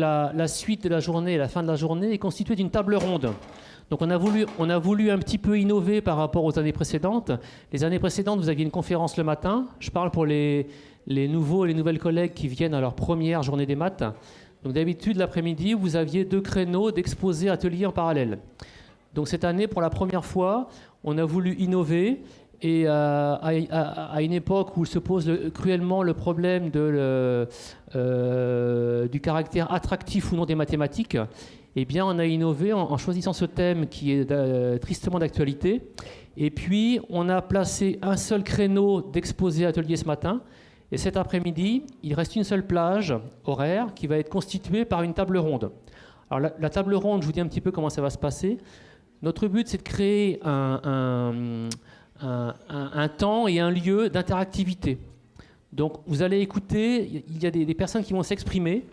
la suite de la journée et la fin de la journée est constituée d'une table ronde. Donc on a voulu un petit peu innover par rapport aux années précédentes. Les années précédentes, vous aviez une conférence le matin. Je parle pour les nouveaux et les nouvelles collègues qui viennent à leur première journée des maths. Donc d'habitude, l'après-midi, vous aviez 2 créneaux d'exposés ateliers en parallèle. Donc cette année, pour la première fois, on a voulu innover. Et à une époque où se pose cruellement le problème du caractère attractif ou non des mathématiques, eh bien, on a innové en choisissant ce thème qui est tristement d'actualité. Et puis, on a placé un seul créneau d'exposé atelier ce matin. Et cet après-midi, il reste une seule plage horaire qui va être constituée par une table ronde. Alors, la table ronde, je vous dis un petit peu comment ça va se passer. Notre but, c'est de créer un temps et un lieu d'interactivité. Donc, vous allez écouter, il y a des personnes qui vont s'exprimer,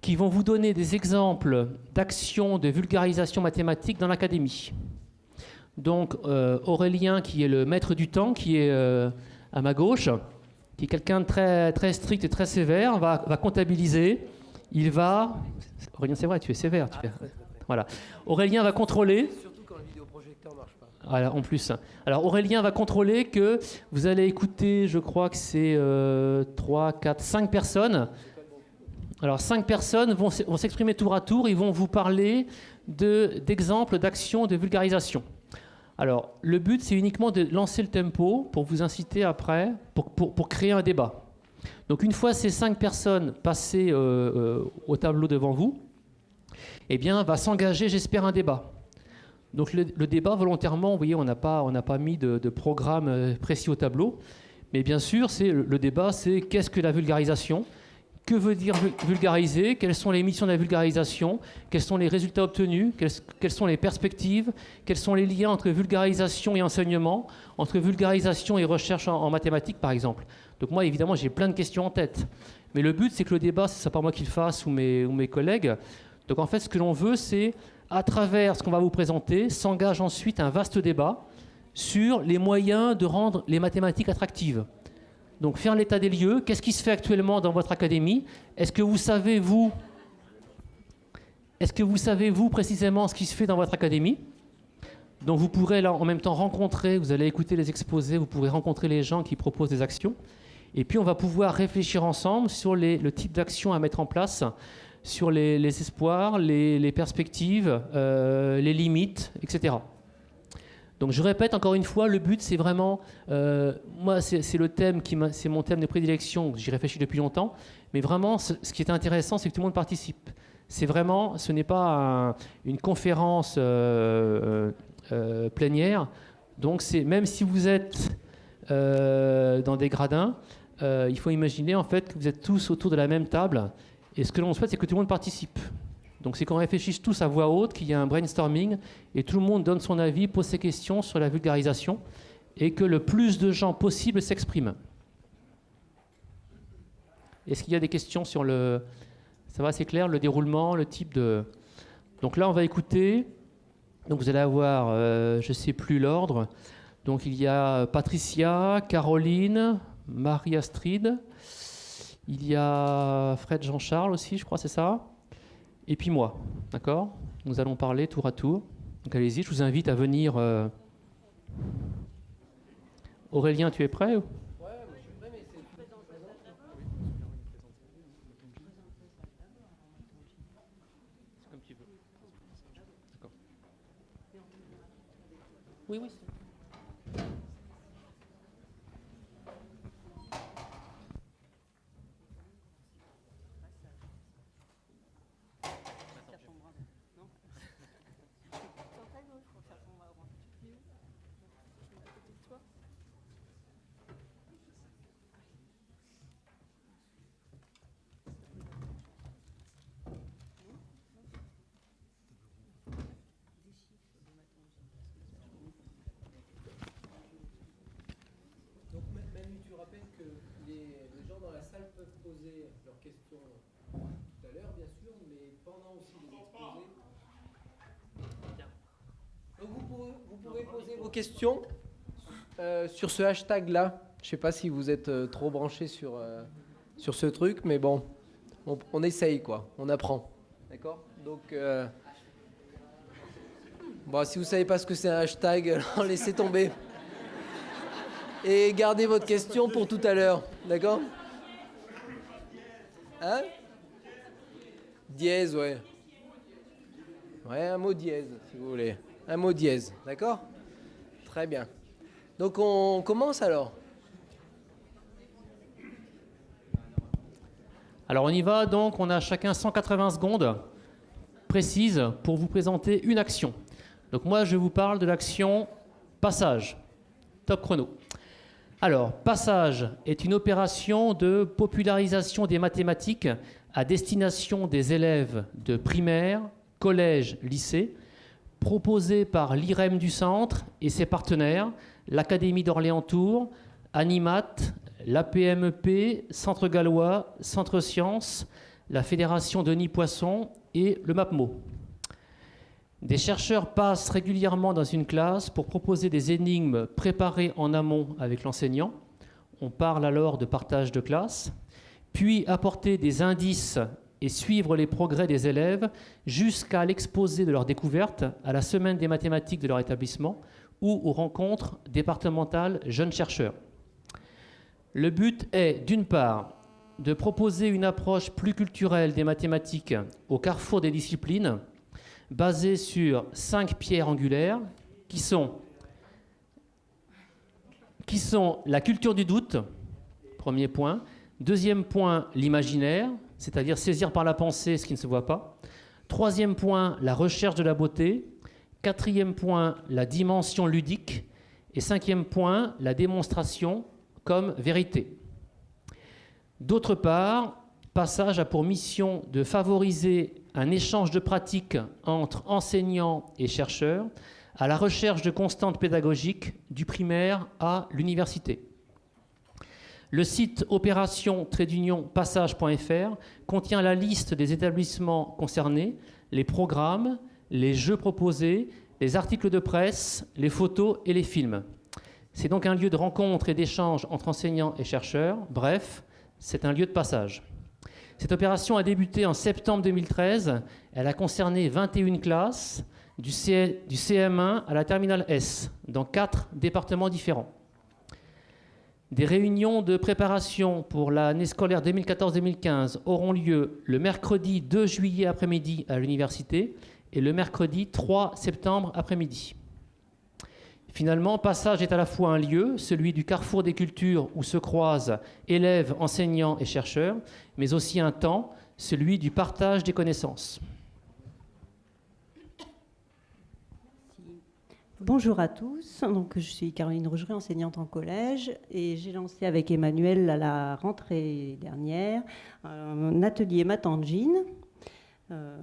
qui vont vous donner des exemples d'actions de vulgarisation mathématique dans l'académie. Donc, Aurélien, qui est le maître du temps, qui est à ma gauche, qui est quelqu'un de très, très strict et très sévère, va comptabiliser. Il va... Aurélien, c'est vrai, tu es sévère. Voilà. Aurélien va contrôler... Voilà, en plus. Alors Aurélien va contrôler que vous allez écouter, je crois que c'est 3, 4, 5 personnes. Alors 5 personnes vont s'exprimer tour à tour, ils vont vous parler d'exemples d'actions de vulgarisation. Alors le but, c'est uniquement de lancer le tempo pour vous inciter après, pour créer un débat. Donc une fois ces 5 personnes passées au tableau devant vous, eh bien va s'engager, j'espère, un débat. Donc le débat, volontairement, vous voyez, on n'a pas mis de programme précis au tableau. Mais bien sûr, le débat, c'est qu'est-ce que la vulgarisation ? Que veut dire vulgariser ? Quelles sont les missions de la vulgarisation ? Quels sont les résultats obtenus ? Quelles sont les perspectives ? Quels sont les liens entre vulgarisation et enseignement ? Entre vulgarisation et recherche en mathématiques, par exemple. Donc moi, évidemment, j'ai plein de questions en tête. Mais le but, c'est que le débat, ce ne soit pas moi qui le fasse ou mes collègues. Donc en fait, ce que l'on veut, c'est... à travers ce qu'on va vous présenter, s'engage ensuite un vaste débat sur les moyens de rendre les mathématiques attractives. Donc faire l'état des lieux, qu'est-ce qui se fait actuellement dans votre académie ? Est-ce que vous savez, vous, précisément ce qui se fait dans votre académie ? Donc vous pourrez là en même temps rencontrer, vous allez écouter les exposés, vous pourrez rencontrer les gens qui proposent des actions. Et puis on va pouvoir réfléchir ensemble sur le type d'action à mettre en place, sur les espoirs, les perspectives, les limites, etc. Donc je répète encore une fois, le but c'est vraiment, moi c'est le thème c'est mon thème de prédilection, j'y réfléchis depuis longtemps, mais vraiment ce qui est intéressant c'est que tout le monde participe. C'est vraiment, ce n'est pas une conférence plénière, donc même si vous êtes dans des gradins, il faut imaginer en fait que vous êtes tous autour de la même table. Et ce que l'on souhaite, c'est que tout le monde participe. Donc c'est qu'on réfléchisse tous à voix haute, qu'il y ait un brainstorming, et tout le monde donne son avis, pose ses questions sur la vulgarisation, et que le plus de gens possible s'expriment. Est-ce qu'il y a des questions sur le... Ça va, c'est clair, le déroulement, le type de... Donc là, on va écouter. Donc vous allez avoir, je ne sais plus l'ordre. Donc il y a Patricia, Caroline, Marie-Astrid... Il y a Fred Jean-Charles aussi, je crois, c'est ça. Et puis moi, d'accord ? Nous allons parler tour à tour. Donc allez-y, je vous invite à venir. Aurélien, tu es prêt ? Ouais, je suis prêt, mais c'est... Comme tu veux. D'accord. Oui. Poser leurs questions tout à l'heure, bien sûr, mais pendant aussi les exposés. Donc vous pouvez poser vos questions sur ce hashtag-là. Je ne sais pas si vous êtes trop branchés sur ce truc, mais bon, on essaye, quoi. On apprend. D'accord? Donc, bon, si vous ne savez pas ce que c'est un hashtag, alors laissez tomber. Et gardez votre question pour tout à l'heure. D'accord? Hein? Dièse, ouais. Ouais, un mot dièse, si vous voulez. Un mot dièse, d'accord? Très bien. Donc, on commence alors. Alors on y va, donc on a chacun 180 secondes précises pour vous présenter une action. Donc moi je vous parle de l'action passage. Top chrono. Alors, passage est une opération de popularisation des mathématiques à destination des élèves de primaire, collège, lycée, proposée par l'IREM du Centre et ses partenaires, l'Académie d'Orléans-Tours, Animat, l'APMEP, Centre Gallois, Centre Sciences, la Fédération Denis Poisson et le MAPMO. Des chercheurs passent régulièrement dans une classe pour proposer des énigmes préparées en amont avec l'enseignant. On parle alors de partage de classe, puis apporter des indices et suivre les progrès des élèves jusqu'à l'exposé de leurs découvertes à la semaine des mathématiques de leur établissement ou aux rencontres départementales jeunes chercheurs. Le but est, d'une part, de proposer une approche plus culturelle des mathématiques au carrefour des disciplines, basée sur 5 pierres angulaires qui sont la culture du doute, premier point. Deuxième point, l'imaginaire, c'est-à-dire saisir par la pensée ce qui ne se voit pas. Troisième point, la recherche de la beauté. Quatrième point, la dimension ludique. Et cinquième point, la démonstration comme vérité. D'autre part, Passage a pour mission de favoriser un échange de pratiques entre enseignants et chercheurs à la recherche de constantes pédagogiques du primaire à l'université. Le site opération-passage.fr contient la liste des établissements concernés, les programmes, les jeux proposés, les articles de presse, les photos et les films. C'est donc un lieu de rencontre et d'échange entre enseignants et chercheurs. Bref, c'est un lieu de passage. Cette opération a débuté en septembre 2013. Elle a concerné 21 classes, du CM1 à la terminale S, dans 4 départements différents. Des réunions de préparation pour l'année scolaire 2014-2015 auront lieu le mercredi 2 juillet après-midi à l'université et le mercredi 3 septembre après-midi. Finalement, Passage est à la fois un lieu, celui du carrefour des cultures où se croisent élèves, enseignants et chercheurs, mais aussi un temps, celui du partage des connaissances. Bonjour à tous, donc, je suis Caroline Rougerie, enseignante en collège, et j'ai lancé avec Emmanuel à la rentrée dernière un atelier Matangine.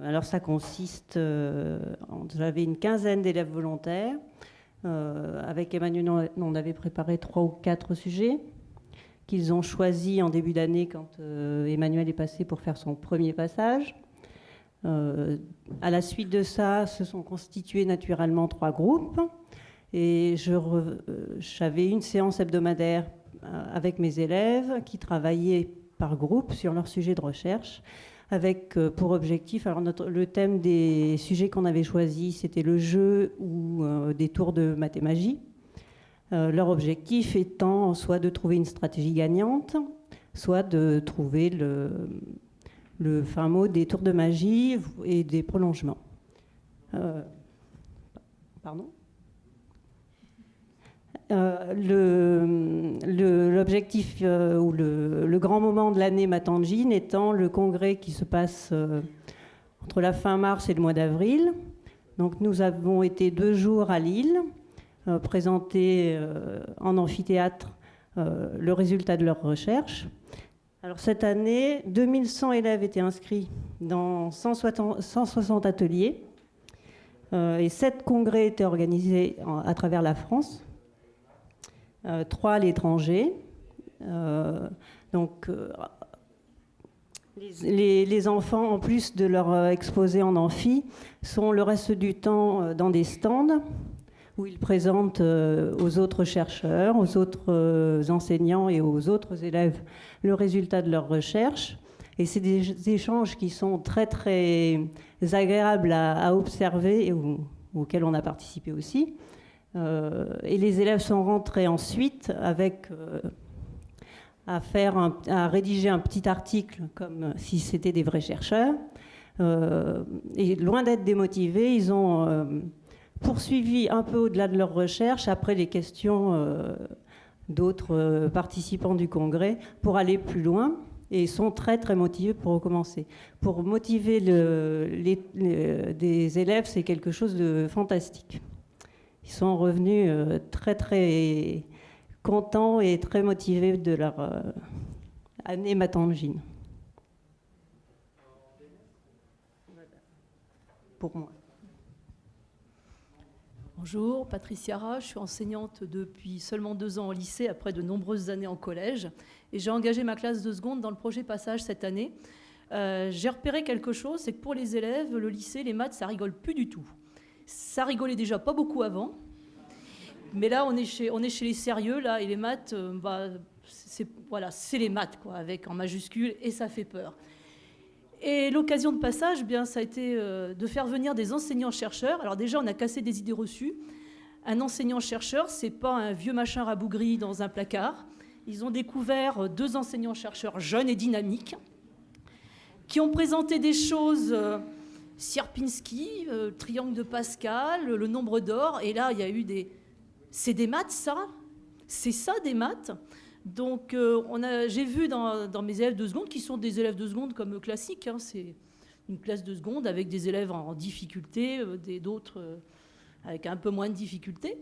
Alors ça consiste, j'avais une quinzaine d'élèves volontaires. Avec Emmanuel, on avait préparé 3 ou 4 sujets qu'ils ont choisis en début d'année quand Emmanuel est passé pour faire son premier passage. À la suite de ça, se sont constitués naturellement 3 groupes et j'avais une séance hebdomadaire avec mes élèves qui travaillaient par groupe sur leur sujet de recherche avec pour objectif, alors le thème des sujets qu'on avait choisis, c'était le jeu ou des tours de mathémagie. Leur objectif étant soit de trouver une stratégie gagnante, soit de trouver le fin mot des tours de magie et des prolongements. Pardon ? L'objectif ou le grand moment de l'année Matangine étant le congrès qui se passe entre la fin mars et le mois d'avril. Donc nous avons été 2 jours à Lille, présenter en amphithéâtre le résultat de leurs recherches. Alors cette année, 2100 élèves étaient inscrits dans 160 ateliers et 7 congrès étaient organisés à travers la France. 3 à l'étranger. Les enfants, en plus de leur exposé en amphi, sont le reste du temps dans des stands où ils présentent aux autres chercheurs, aux autres enseignants et aux autres élèves le résultat de leurs recherches. Et c'est des échanges qui sont très, très agréables à observer et auxquels on a participé aussi. Et les élèves sont rentrés ensuite avec... à rédiger un petit article comme si c'était des vrais chercheurs. Et loin d'être démotivés, ils ont poursuivi un peu au-delà de leurs recherches, après les questions d'autres participants du congrès, pour aller plus loin. Et ils sont très, très motivés pour recommencer. Pour motiver des élèves, c'est quelque chose de fantastique. Ils sont revenus très, très contents et très motivés de leur année matangine. Pour moi. Bonjour, Patricia Ra, je suis enseignante depuis seulement 2 ans au lycée, après de nombreuses années en collège. Et j'ai engagé ma classe de seconde dans le projet Passage cette année. J'ai repéré quelque chose, c'est que pour les élèves, le lycée, les maths, ça rigole plus du tout. Ça rigolait déjà pas beaucoup avant. Mais là, on est chez les sérieux, là, et les maths, c'est les maths, quoi, avec en majuscule, et ça fait peur. Et l'occasion de passage, bien, ça a été de faire venir des enseignants-chercheurs. Alors déjà, on a cassé des idées reçues. Un enseignant-chercheur, c'est pas un vieux machin rabougri dans un placard. Ils ont découvert 2 enseignants-chercheurs jeunes et dynamiques qui ont présenté des choses, Sierpinski, triangle de Pascal, le nombre d'or. Et là, il y a eu c'est des maths, ça? C'est ça, des maths? Donc, j'ai vu dans mes élèves de seconde, qui sont des élèves de seconde comme classiques, hein, c'est une classe de seconde avec des élèves en difficulté, d'autres avec un peu moins de difficulté.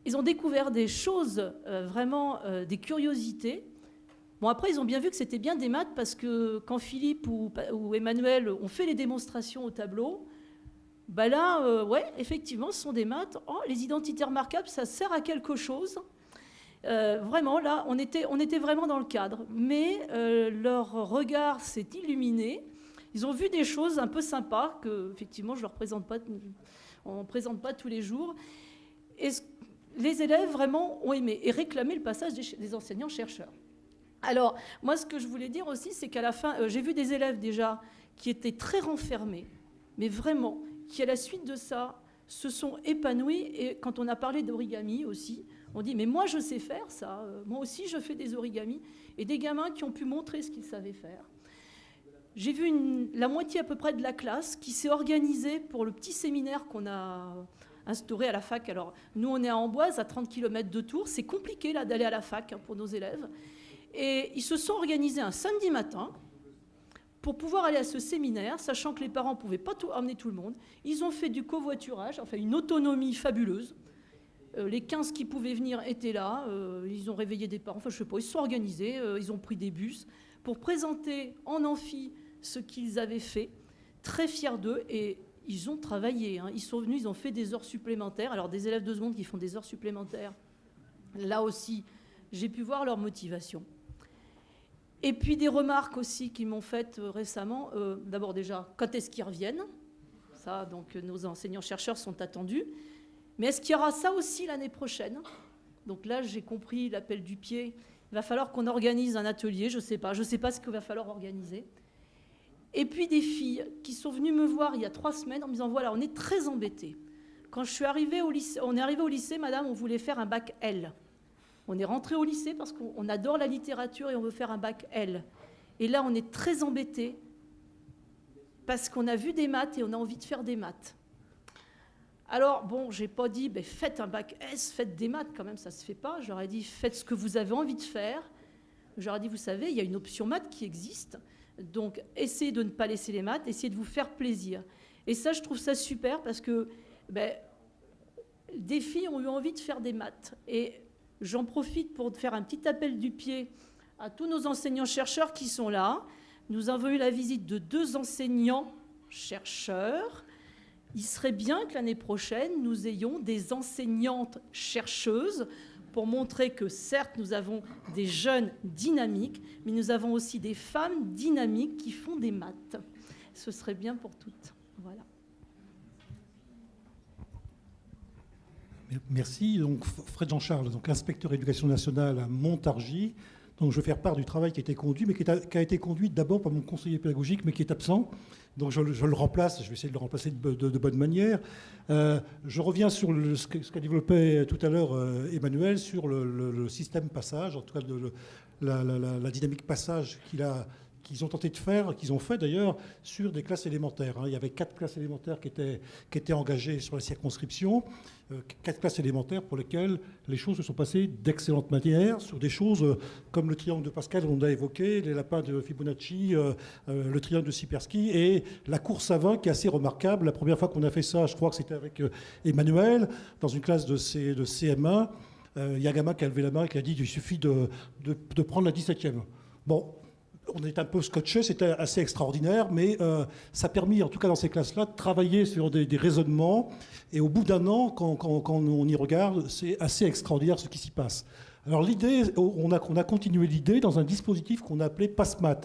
Ils ont découvert des choses, vraiment des curiosités. Bon, après, ils ont bien vu que c'était bien des maths, parce que quand Philippe ou Emmanuel ont fait les démonstrations au tableau, bah là, ouais, effectivement, ce sont des maths. Oh, les identités remarquables, ça sert à quelque chose. Vraiment, là, on était vraiment dans le cadre. Mais leur regard s'est illuminé. Ils ont vu des choses un peu sympas que, effectivement, on ne présente pas tous les jours. Et les élèves, vraiment, ont aimé et réclamé le passage des enseignants-chercheurs. Alors, moi, ce que je voulais dire aussi, c'est qu'à la fin, j'ai vu des élèves déjà qui étaient très renfermés, mais vraiment, qui, à la suite de ça, se sont épanouis. Et quand on a parlé d'origami aussi, on dit, mais moi, je sais faire ça. Moi aussi, je fais des origamis. Et des gamins qui ont pu montrer ce qu'ils savaient faire. J'ai vu la moitié à peu près de la classe qui s'est organisée pour le petit séminaire qu'on a instauré à la fac. Alors, nous, on est à Amboise, à 30 km de Tours. C'est compliqué, là, d'aller à la fac, hein, pour nos élèves. Et ils se sont organisés un samedi matin pour pouvoir aller à ce séminaire, sachant que les parents ne pouvaient pas emmener tout le monde. Ils ont fait du covoiturage, enfin une autonomie fabuleuse. Les 15 qui pouvaient venir étaient là. Ils ont réveillé des parents, enfin je ne sais pas, ils se sont organisés, ils ont pris des bus pour présenter en amphi ce qu'ils avaient fait, très fiers d'eux, et ils ont travaillé. Hein. Ils sont venus, ils ont fait des heures supplémentaires. Alors des élèves de seconde qui font des heures supplémentaires, là aussi, j'ai pu voir leur motivation. Et puis des remarques aussi qu'ils m'ont faites récemment. D'abord déjà, quand est-ce qu'ils reviennent? Ça, donc nos enseignants-chercheurs sont attendus. Mais est-ce qu'il y aura ça aussi l'année prochaine? Donc là, j'ai compris l'appel du pied. Il va falloir qu'on organise un atelier, je ne sais pas ce qu'il va falloir organiser. Et puis des filles qui sont venues me voir il y a 3 semaines en me disant, voilà, on est très embêtés. Quand je suis arrivée au lycée, on est arrivé au lycée, madame, on voulait faire un bac L. On est rentré au lycée parce qu'on adore la littérature et on veut faire un bac L. Et là, on est très embêtés parce qu'on a vu des maths et on a envie de faire des maths. Alors, bon, j'ai pas dit, faites un bac S, faites des maths, quand même, ça se fait pas. J'aurais dit, faites ce que vous avez envie de faire. J'aurais dit, vous savez, il y a une option maths qui existe. Donc, essayez de ne pas laisser les maths, essayez de vous faire plaisir. Et ça, je trouve ça super parce que des filles ont eu envie de faire des maths. Et j'en profite pour faire un petit appel du pied à tous nos enseignants-chercheurs qui sont là. Nous avons eu la visite de 2 enseignants-chercheurs. Il serait bien que l'année prochaine, nous ayons des enseignantes chercheuses pour montrer que, certes, nous avons des jeunes dynamiques, mais nous avons aussi des femmes dynamiques qui font des maths. Ce serait bien pour toutes. Voilà. Merci. Donc, Fred Jean-Charles, donc inspecteur éducation nationale à Montargis. Donc je vais faire part du travail qui a été conduit, mais qui a été conduit d'abord par mon conseiller pédagogique, mais qui est absent. Donc je le remplace, je vais essayer de le remplacer de bonne manière. Je reviens sur ce qu'a développé tout à l'heure Emmanuel, sur le système passage, en tout cas la dynamique passage qu'ils ont tenté de faire, qu'ils ont fait d'ailleurs, sur des classes élémentaires. Il y avait 4 classes élémentaires qui étaient engagées sur la circonscription, 4 classes élémentaires pour lesquelles les choses se sont passées d'excellente manière, sur des choses comme le triangle de Pascal, on a évoqué, les lapins de Fibonacci, le triangle de Szyperski, et la course à vin qui est assez remarquable. La première fois qu'on a fait ça, je crois que c'était avec Emmanuel, dans une classe de CM1. Il y a un gamin qui a levé la main et qui a dit qu'il suffit de prendre la 17e. Bon, on est un peu scotché, c'était assez extraordinaire, mais ça a permis, en tout cas dans ces classes-là, de travailler sur des raisonnements. Et au bout d'un an, quand on y regarde, c'est assez extraordinaire ce qui s'y passe. Alors l'idée, on a continué l'idée dans un dispositif qu'on a appelé PassMat.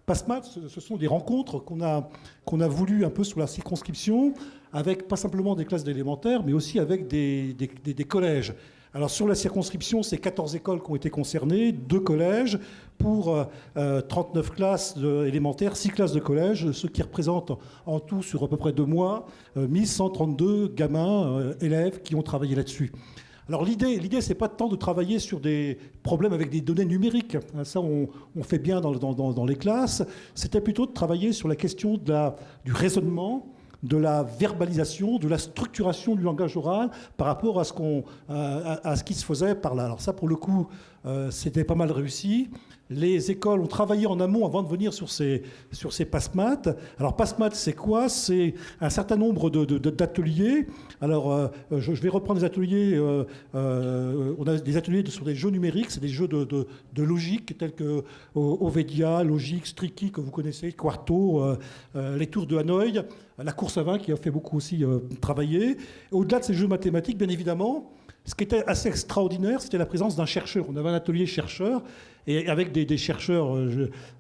PassMat, ce sont des rencontres qu'on a voulu un peu sur la circonscription, avec pas simplement des classes d'élémentaire, mais aussi avec des collèges. Alors sur la circonscription, c'est 14 écoles qui ont été concernées, 2 collèges, pour 39 classes élémentaires, 6 classes de collège, ce qui représente en tout, sur à peu près 2 mois, 1132 gamins, élèves qui ont travaillé là-dessus. Alors l'idée, c'est pas tant de travailler sur des problèmes avec des données numériques, ça on fait bien dans les classes, c'était plutôt de travailler sur la question du raisonnement, de la verbalisation, de la structuration du langage oral par rapport à ce qui se faisait par là. Alors ça, pour le coup, c'était pas mal réussi. Les écoles ont travaillé en amont avant de venir sur ces PassMat. Alors PassMat, c'est quoi? C'est un certain nombre d'ateliers. Alors je vais reprendre des ateliers. On a des ateliers sur des jeux numériques, c'est des jeux de logique tels que Ovedia, Logique, Striki que vous connaissez, Quarto, les tours de Hanoï, la course à vin qui a fait beaucoup aussi travailler. Au-delà de ces jeux mathématiques, bien évidemment, ce qui était assez extraordinaire, c'était la présence d'un chercheur. On avait un atelier chercheur, et avec des chercheurs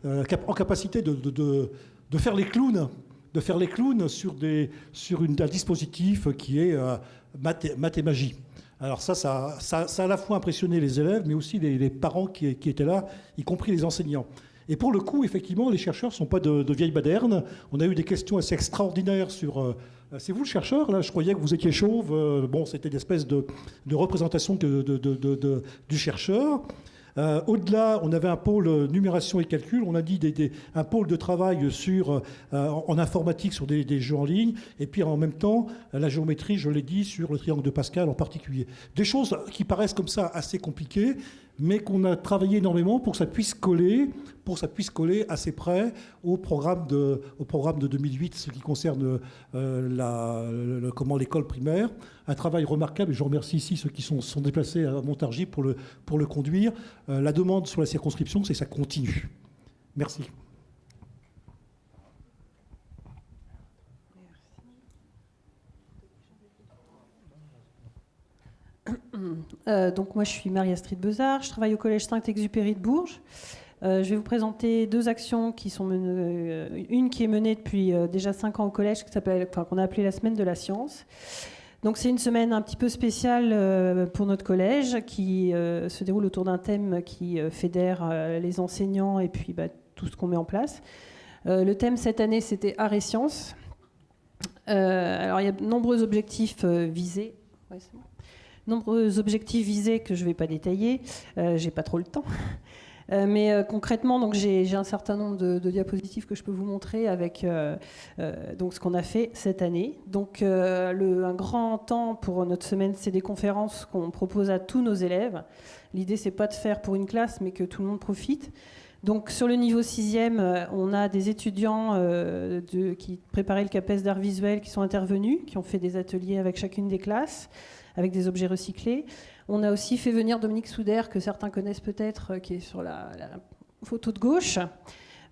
en capacité de faire les clowns, sur un dispositif qui est maths et magie. Alors ça a à la fois impressionné les élèves, mais aussi les parents qui étaient là, y compris les enseignants. Et pour le coup, effectivement, les chercheurs ne sont pas de vieilles badernes. On a eu des questions assez extraordinaires sur... c'est vous le chercheur, là? Je croyais que vous étiez chauve. Bon, c'était une espèce de représentation du chercheur. Au-delà, on avait un pôle numération et calcul. On a dit un pôle de travail en informatique sur des jeux en ligne. Et puis en même temps, la géométrie, je l'ai dit, sur le triangle de Pascal en particulier. Des choses qui paraissent comme ça assez compliquées, mais qu'on a travaillé énormément pour que ça puisse coller assez près au programme de 2008, ce qui concerne l'école primaire. Un travail remarquable, et je remercie ici ceux qui sont déplacés à Montargis pour le conduire. La demande sur la circonscription, c'est que ça continue. Merci. Donc moi je suis Marie-Astrid Bezard, je travaille au collège Saint-Exupéry de Bourges. Je vais vous présenter 2 actions qui sont menées, une qui est menée depuis déjà 5 ans au collège, qu'on a appelée la semaine de la science. Donc c'est une semaine un petit peu spéciale pour notre collège qui se déroule autour d'un thème qui fédère les enseignants et puis tout ce qu'on met en place. Le thème cette année c'était art et sciences. Alors il y a de nombreux objectifs visés. Ouais, c'est bon. Nombreux objectifs visés que je ne vais pas détailler, j'ai pas trop le temps. Mais concrètement, donc j'ai un certain nombre de diapositives que je peux vous montrer avec donc ce qu'on a fait cette année. Donc un grand temps pour notre semaine, c'est des conférences qu'on propose à tous nos élèves. L'idée, c'est pas de faire pour une classe, mais que tout le monde profite. Donc sur le niveau 6e, on a des étudiants qui préparaient le CAPES d'art visuel qui sont intervenus, qui ont fait des ateliers avec chacune des classes, avec des objets recyclés. On a aussi fait venir Dominique Souder, que certains connaissent peut-être, qui est sur la photo de gauche,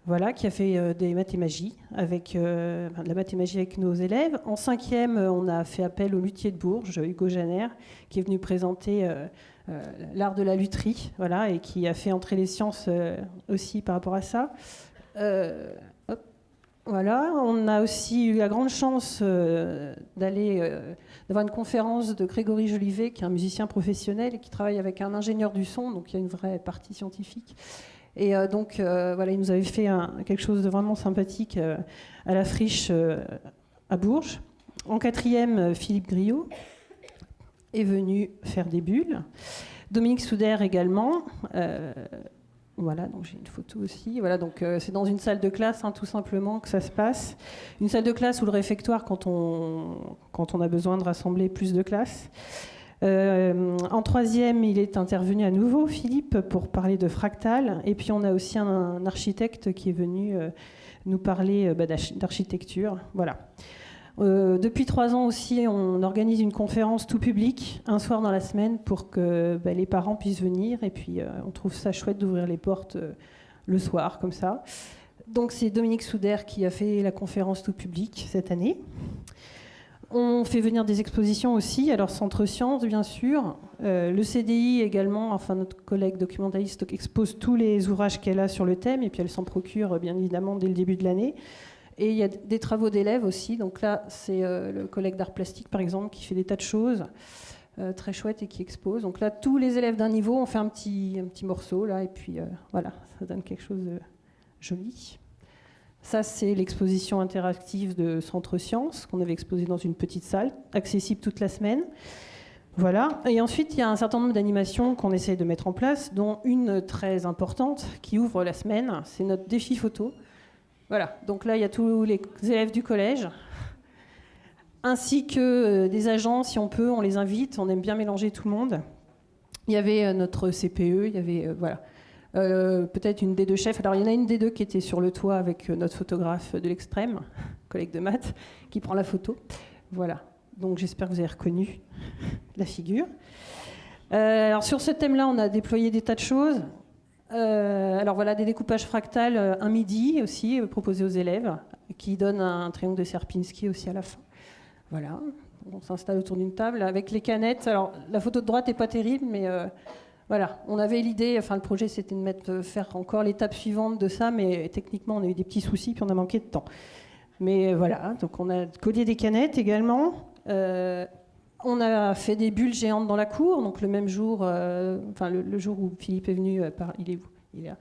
voilà, qui a fait des mathémagies avec de la mathémagie avec nos élèves. En 5e, on a fait appel au luthier de Bourges, Hugo Janer, qui est venu présenter l'art de la lutherie, voilà, et qui a fait entrer les sciences aussi par rapport à ça. Voilà, on a aussi eu la grande chance d'avoir une conférence de Grégory Jolivet, qui est un musicien professionnel et qui travaille avec un ingénieur du son, donc il y a une vraie partie scientifique. Et voilà, il nous avait fait quelque chose de vraiment sympathique à la Friche à Bourges. En 4e, Philippe Griot est venu faire des bulles. Dominique Souder également. Voilà, donc j'ai une photo aussi. Voilà, donc c'est dans une salle de classe, tout simplement, que ça se passe. Une salle de classe ou le réfectoire quand on a besoin de rassembler plus de classes. En 3e, il est intervenu à nouveau, Philippe, pour parler de fractal. Et puis on a aussi un architecte qui est venu nous parler d'architecture. Voilà. Depuis 3 ans aussi, on organise une conférence tout public, un soir dans la semaine, pour que les parents puissent venir. Et puis, on trouve ça chouette d'ouvrir les portes le soir, comme ça. Donc, c'est Dominique Souder qui a fait la conférence tout public cette année. On fait venir des expositions aussi, alors Centre Sciences, bien sûr. Le CDI également, enfin, notre collègue documentaliste expose tous les ouvrages qu'elle a sur le thème, et puis elle s'en procure, bien évidemment, dès le début de l'année. Et il y a des travaux d'élèves aussi. Donc là, c'est le collègue d'art plastique, par exemple, qui fait des tas de choses très chouettes et qui expose. Donc là, tous les élèves d'un niveau ont fait un petit morceau, là, et puis voilà, ça donne quelque chose de joli. Ça, c'est l'exposition interactive de Centre Sciences, qu'on avait exposée dans une petite salle, accessible toute la semaine. Voilà. Et ensuite, il y a un certain nombre d'animations qu'on essaie de mettre en place, dont une très importante qui ouvre la semaine, c'est notre défi photo. Voilà, donc là, il y a tous les élèves du collège, ainsi que des agents, si on peut, on les invite, on aime bien mélanger tout le monde. Il y avait notre CPE, il y avait peut-être une des 2 chefs. Alors, il y en a une des 2 qui était sur le toit avec notre photographe de l'extrême, collègue de maths, qui prend la photo. Voilà, donc j'espère que vous avez reconnu la figure. Alors, sur ce thème-là, on a déployé des tas de choses. Alors voilà, des découpages fractals un midi aussi proposés aux élèves, qui donnent un triangle de Sierpinski aussi à la fin. Voilà, on s'installe autour d'une table avec les canettes. Alors la photo de droite n'est pas terrible, mais voilà, on avait l'idée, enfin le projet c'était de faire encore l'étape suivante de ça, mais techniquement on a eu des petits soucis puis on a manqué de temps. Mais voilà, donc on a collé des canettes également. On a fait des bulles géantes dans la cour, donc le même jour, le jour où Philippe est venu, il a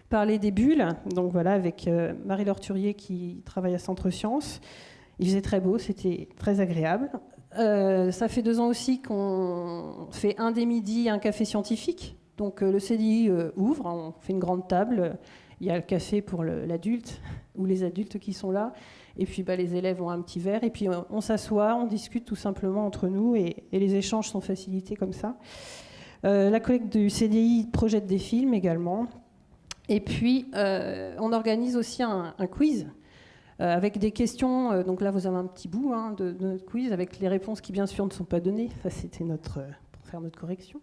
parlé des bulles, donc voilà, avec Marie-Laure Turier qui travaille à Centre Sciences. Il faisait très beau, c'était très agréable. Ça fait 2 ans aussi qu'on fait un des midis un café scientifique, donc le CDI ouvre, on fait une grande table, il y a le café pour l'adulte, ou les adultes qui sont là. Et puis les élèves ont un petit verre, et puis on s'assoit, on discute tout simplement entre nous, et les échanges sont facilités comme ça. La collègue du CDI projette des films également. Et puis on organise aussi un quiz avec des questions. Donc là, vous avez un petit bout de notre quiz, avec les réponses qui, bien sûr, ne sont pas données. Ça, c'était pour faire notre correction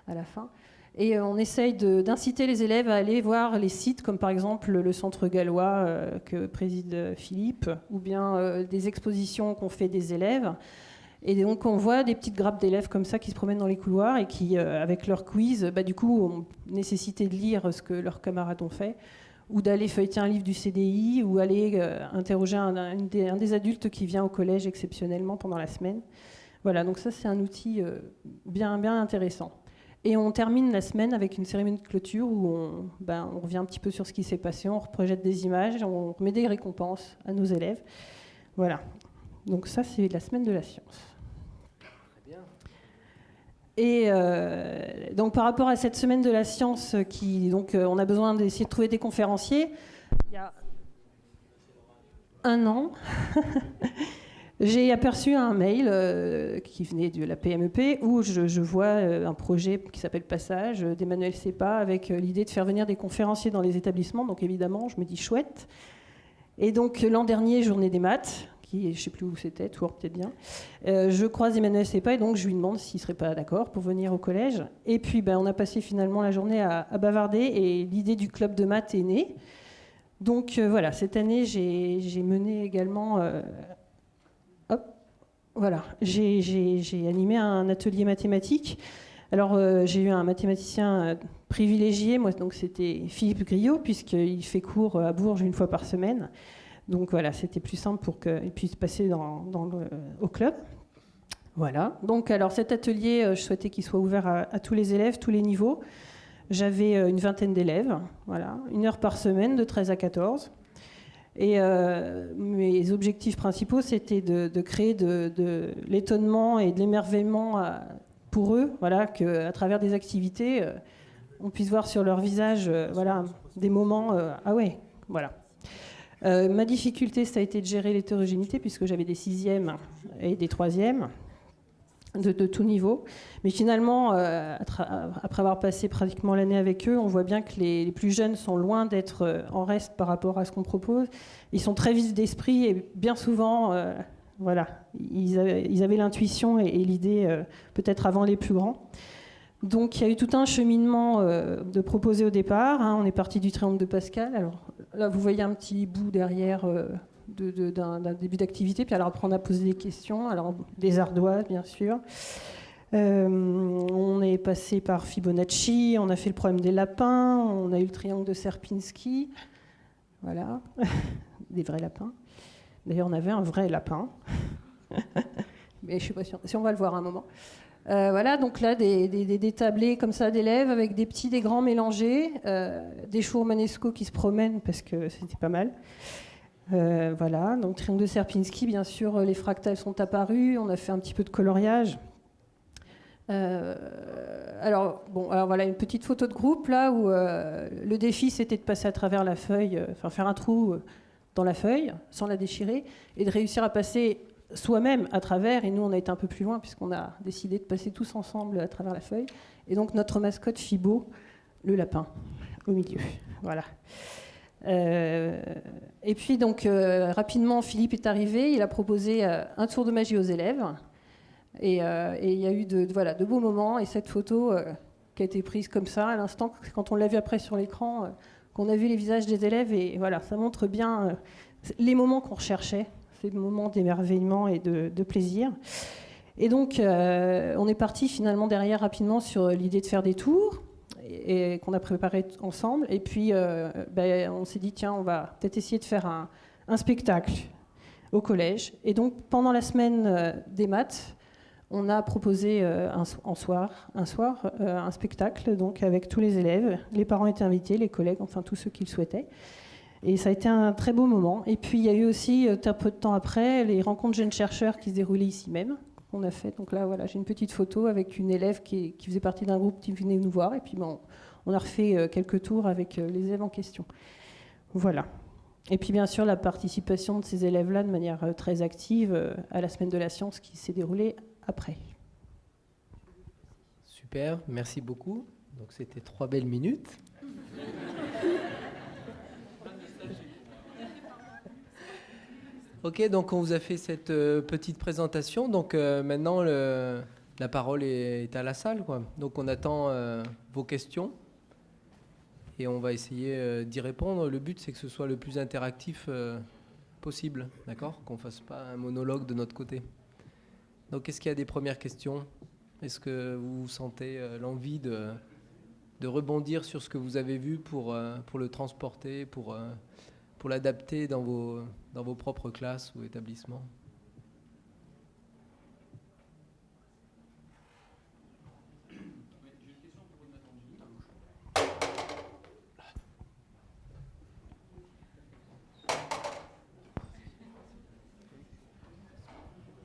à la fin. Et on essaye d'inciter les élèves à aller voir les sites, comme par exemple le Centre Gallois que préside Philippe, ou bien des expositions qu'on fait des élèves. Et donc on voit des petites grappes d'élèves comme ça qui se promènent dans les couloirs et qui, avec leur quiz, du coup, ont nécessité de lire ce que leurs camarades ont fait, ou d'aller feuilleter un livre du CDI, ou aller interroger un des adultes qui vient au collège exceptionnellement pendant la semaine. Voilà, donc ça c'est un outil bien intéressant. Et on termine la semaine avec une cérémonie de clôture où on revient un petit peu sur ce qui s'est passé, on reprojette des images, on met des récompenses à nos élèves. Voilà. Donc ça, c'est la semaine de la science. Très bien. Et donc par rapport à cette semaine de la science, on a besoin d'essayer de trouver des conférenciers. Il y a 1 an, j'ai aperçu un mail qui venait de la PMEP où je vois un projet qui s'appelle Passage d'Emmanuel Sepa avec l'idée de faire venir des conférenciers dans les établissements. Donc évidemment, je me dis chouette. Et donc l'an dernier, journée des maths, je ne sais plus où c'était, Tours peut-être bien, je croise Emmanuel Sepa et donc je lui demande s'il ne serait pas d'accord pour venir au collège. Et puis on a passé finalement la journée à bavarder et l'idée du club de maths est née. Donc voilà, cette année, j'ai mené également... Voilà, j'ai animé un atelier mathématique. Alors, j'ai eu un mathématicien privilégié, moi, donc c'était Philippe Griot, puisqu'il fait cours à Bourges 1 fois par semaine. Donc voilà, c'était plus simple pour qu'ils puissent passer au club. Voilà. Donc alors cet atelier, je souhaitais qu'il soit ouvert à tous les élèves, tous les niveaux. J'avais une vingtaine d'élèves, voilà, 1 heure par semaine de 13 à 14. Et mes objectifs principaux, c'était de créer de l'étonnement et de l'émerveillement pour eux, voilà, qu'à travers des activités, on puisse voir sur leur visage voilà, des moments ah ouais, voilà. Ma difficulté, ça a été de gérer l'hétérogénéité, puisque j'avais des 6e et des 3e. De tout niveau. Mais finalement, après avoir passé pratiquement l'année avec eux, on voit bien que les plus jeunes sont loin d'être en reste par rapport à ce qu'on propose. Ils sont très vifs d'esprit et bien souvent, voilà, ils avaient l'intuition et l'idée peut-être avant les plus grands. Donc il y a eu tout un cheminement de proposer au départ. Hein. On est parti du triangle de Pascal. Alors là, vous voyez un petit bout derrière d'un début d'activité. Puis alors après, on a posé des questions. Alors des ardoises, bien sûr. On est passé par Fibonacci. On a fait le problème des lapins. On a eu le triangle de Sierpinski. Voilà, des vrais lapins. D'ailleurs, on avait un vrai lapin. Mais je ne suis pas sûre. Si on va le voir un moment. Voilà, donc là, des tablés comme ça d'élèves avec des petits, des grands mélangés, des chevaux manesco qui se promènent parce que c'était pas mal. Voilà, donc triangle de Sierpinski, bien sûr, les fractales sont apparus, on a fait un petit peu de coloriage. Alors voilà, une petite photo de groupe là où le défi c'était de passer à travers la feuille, enfin faire un trou dans la feuille sans la déchirer et de réussir à passer soi-même à travers, et nous on a été un peu plus loin puisqu'on a décidé de passer tous ensemble à travers la feuille, et donc notre mascotte Fibo, le lapin, au milieu, voilà. Et puis donc rapidement Philippe est arrivé, il a proposé un tour de magie aux élèves, et il y a eu de beaux moments, et cette photo qui a été prise comme ça à l'instant, quand on l'a vu après sur l'écran, qu'on a vu les visages des élèves, et voilà, ça montre bien les moments qu'on recherchait, ces moments d'émerveillement et de plaisir. Et donc on est parti finalement derrière rapidement sur l'idée de faire des tours, et qu'on a préparé ensemble. Et puis, on s'est dit, tiens, on va peut-être essayer de faire un spectacle au collège. Et donc, pendant la semaine des maths, on a proposé un soir, un spectacle donc, avec tous les élèves. Les parents étaient invités, les collègues, enfin tous ceux qui le souhaitaient. Et ça a été un très beau moment. Et puis, il y a eu aussi, un peu de temps après, les rencontres jeunes chercheurs qui se déroulaient ici même. On a fait. Donc là, voilà, j'ai une petite photo avec une élève qui faisait partie d'un groupe qui venait nous voir. Et puis, on a refait quelques tours avec les élèves en question. Voilà. Et puis, bien sûr, la participation de ces élèves-là de manière très active à la Semaine de la Science qui s'est déroulée après. Super, merci beaucoup. Donc, c'était 3 belles minutes. Ok, donc on vous a fait cette petite présentation. Donc maintenant, la parole est à la salle, quoi. Donc on attend vos questions et on va essayer d'y répondre. Le but, c'est que ce soit le plus interactif possible, d'accord ? Qu'on ne fasse pas un monologue de notre côté. Donc est-ce qu'il y a des premières questions ? Est-ce que vous sentez l'envie de rebondir sur ce que vous avez vu pour le transporter, pour l'adapter dans vos propres classes ou établissements?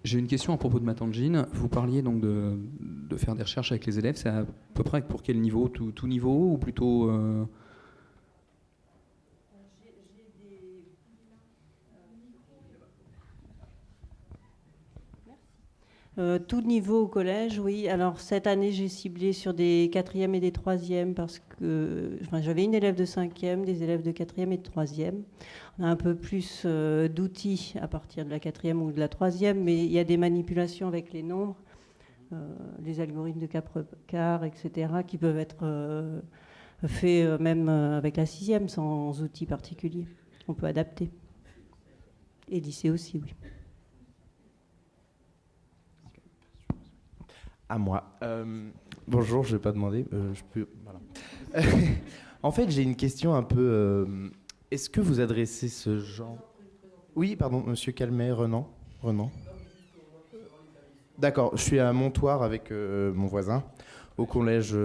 J'ai une question à propos de Matangine. Vous parliez donc de faire des recherches avec les élèves. C'est à peu près pour quel niveau ? Tout niveau ou plutôt Tout niveau au collège, oui. Alors cette année, j'ai ciblé sur des 4e et des 3e parce que j'avais une élève de 5e, des élèves de 4e et de 3e. On a un peu plus d'outils à partir de la 4e ou de la 3e, mais il y a des manipulations avec les nombres, les algorithmes de Kaprekar, etc., qui peuvent être faits même avec la 6e sans outils particuliers. On peut adapter. Et lycée aussi, oui. À moi. Bonjour, je ne vais pas demander. Voilà. En fait, j'ai une question un peu... est-ce que vous adressez ce genre... Oui, pardon, monsieur Calmet, Renan. D'accord, je suis à Montoire avec mon voisin, au collège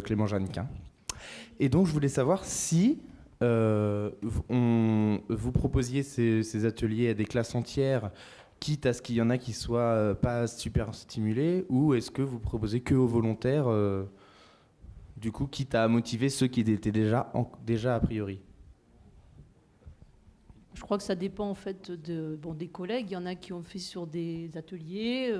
Clément Jeannequin. Et donc, je voulais savoir si vous proposiez ces ateliers à des classes entières, quitte à ce qu'il y en a qui soient pas super stimulés, ou est-ce que vous proposez que aux volontaires, du coup, quitte à motiver ceux qui étaient déjà a priori? Je crois que ça dépend en fait des collègues. Il y en a qui ont fait sur des ateliers,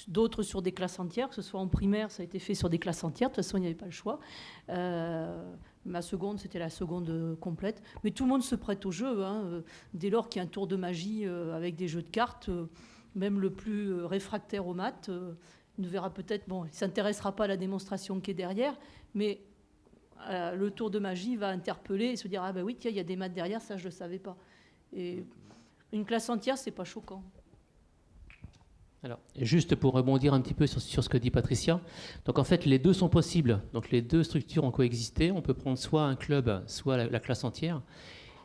d'autres sur des classes entières, que ce soit en primaire, ça a été fait sur des classes entières. De toute façon, il n'y avait pas le choix. Ma seconde, c'était la seconde complète. Mais tout le monde se prête au jeu. Dès lors qu'il y a un tour de magie avec des jeux de cartes, même le plus réfractaire aux maths ne verra peut-être, il ne s'intéressera pas à la démonstration qui est derrière, mais le tour de magie va interpeller et se dire « Ah ben oui, tiens, il y a des maths derrière, ça je ne le savais pas ». Et une classe entière, c'est pas choquant. Alors, juste pour rebondir un petit peu sur ce que dit Patricia, donc en fait les deux sont possibles, donc les deux structures ont coexisté, on peut prendre soit un club, soit la classe entière,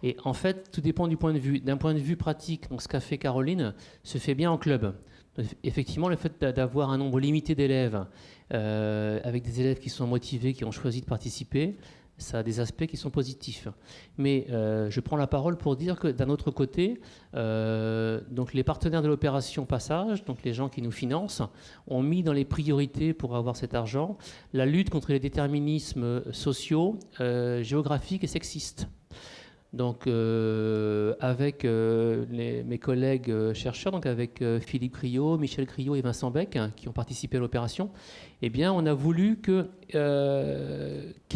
et en fait tout dépend du point de vue. D'un point de vue pratique, donc ce qu'a fait Caroline se fait bien en club. Donc, effectivement, le fait d'avoir un nombre limité d'élèves, avec des élèves qui sont motivés, qui ont choisi de participer, ça a des aspects qui sont positifs. Mais je prends la parole pour dire que d'un autre côté, donc les partenaires de l'opération Passage, donc les gens qui nous financent, ont mis dans les priorités pour avoir cet argent la lutte contre les déterminismes sociaux, géographiques et sexistes. Donc avec mes collègues chercheurs, donc avec Philippe Criot, Michel Criot et Vincent Beck, qui ont participé à l'opération, eh bien, on a voulu qu'il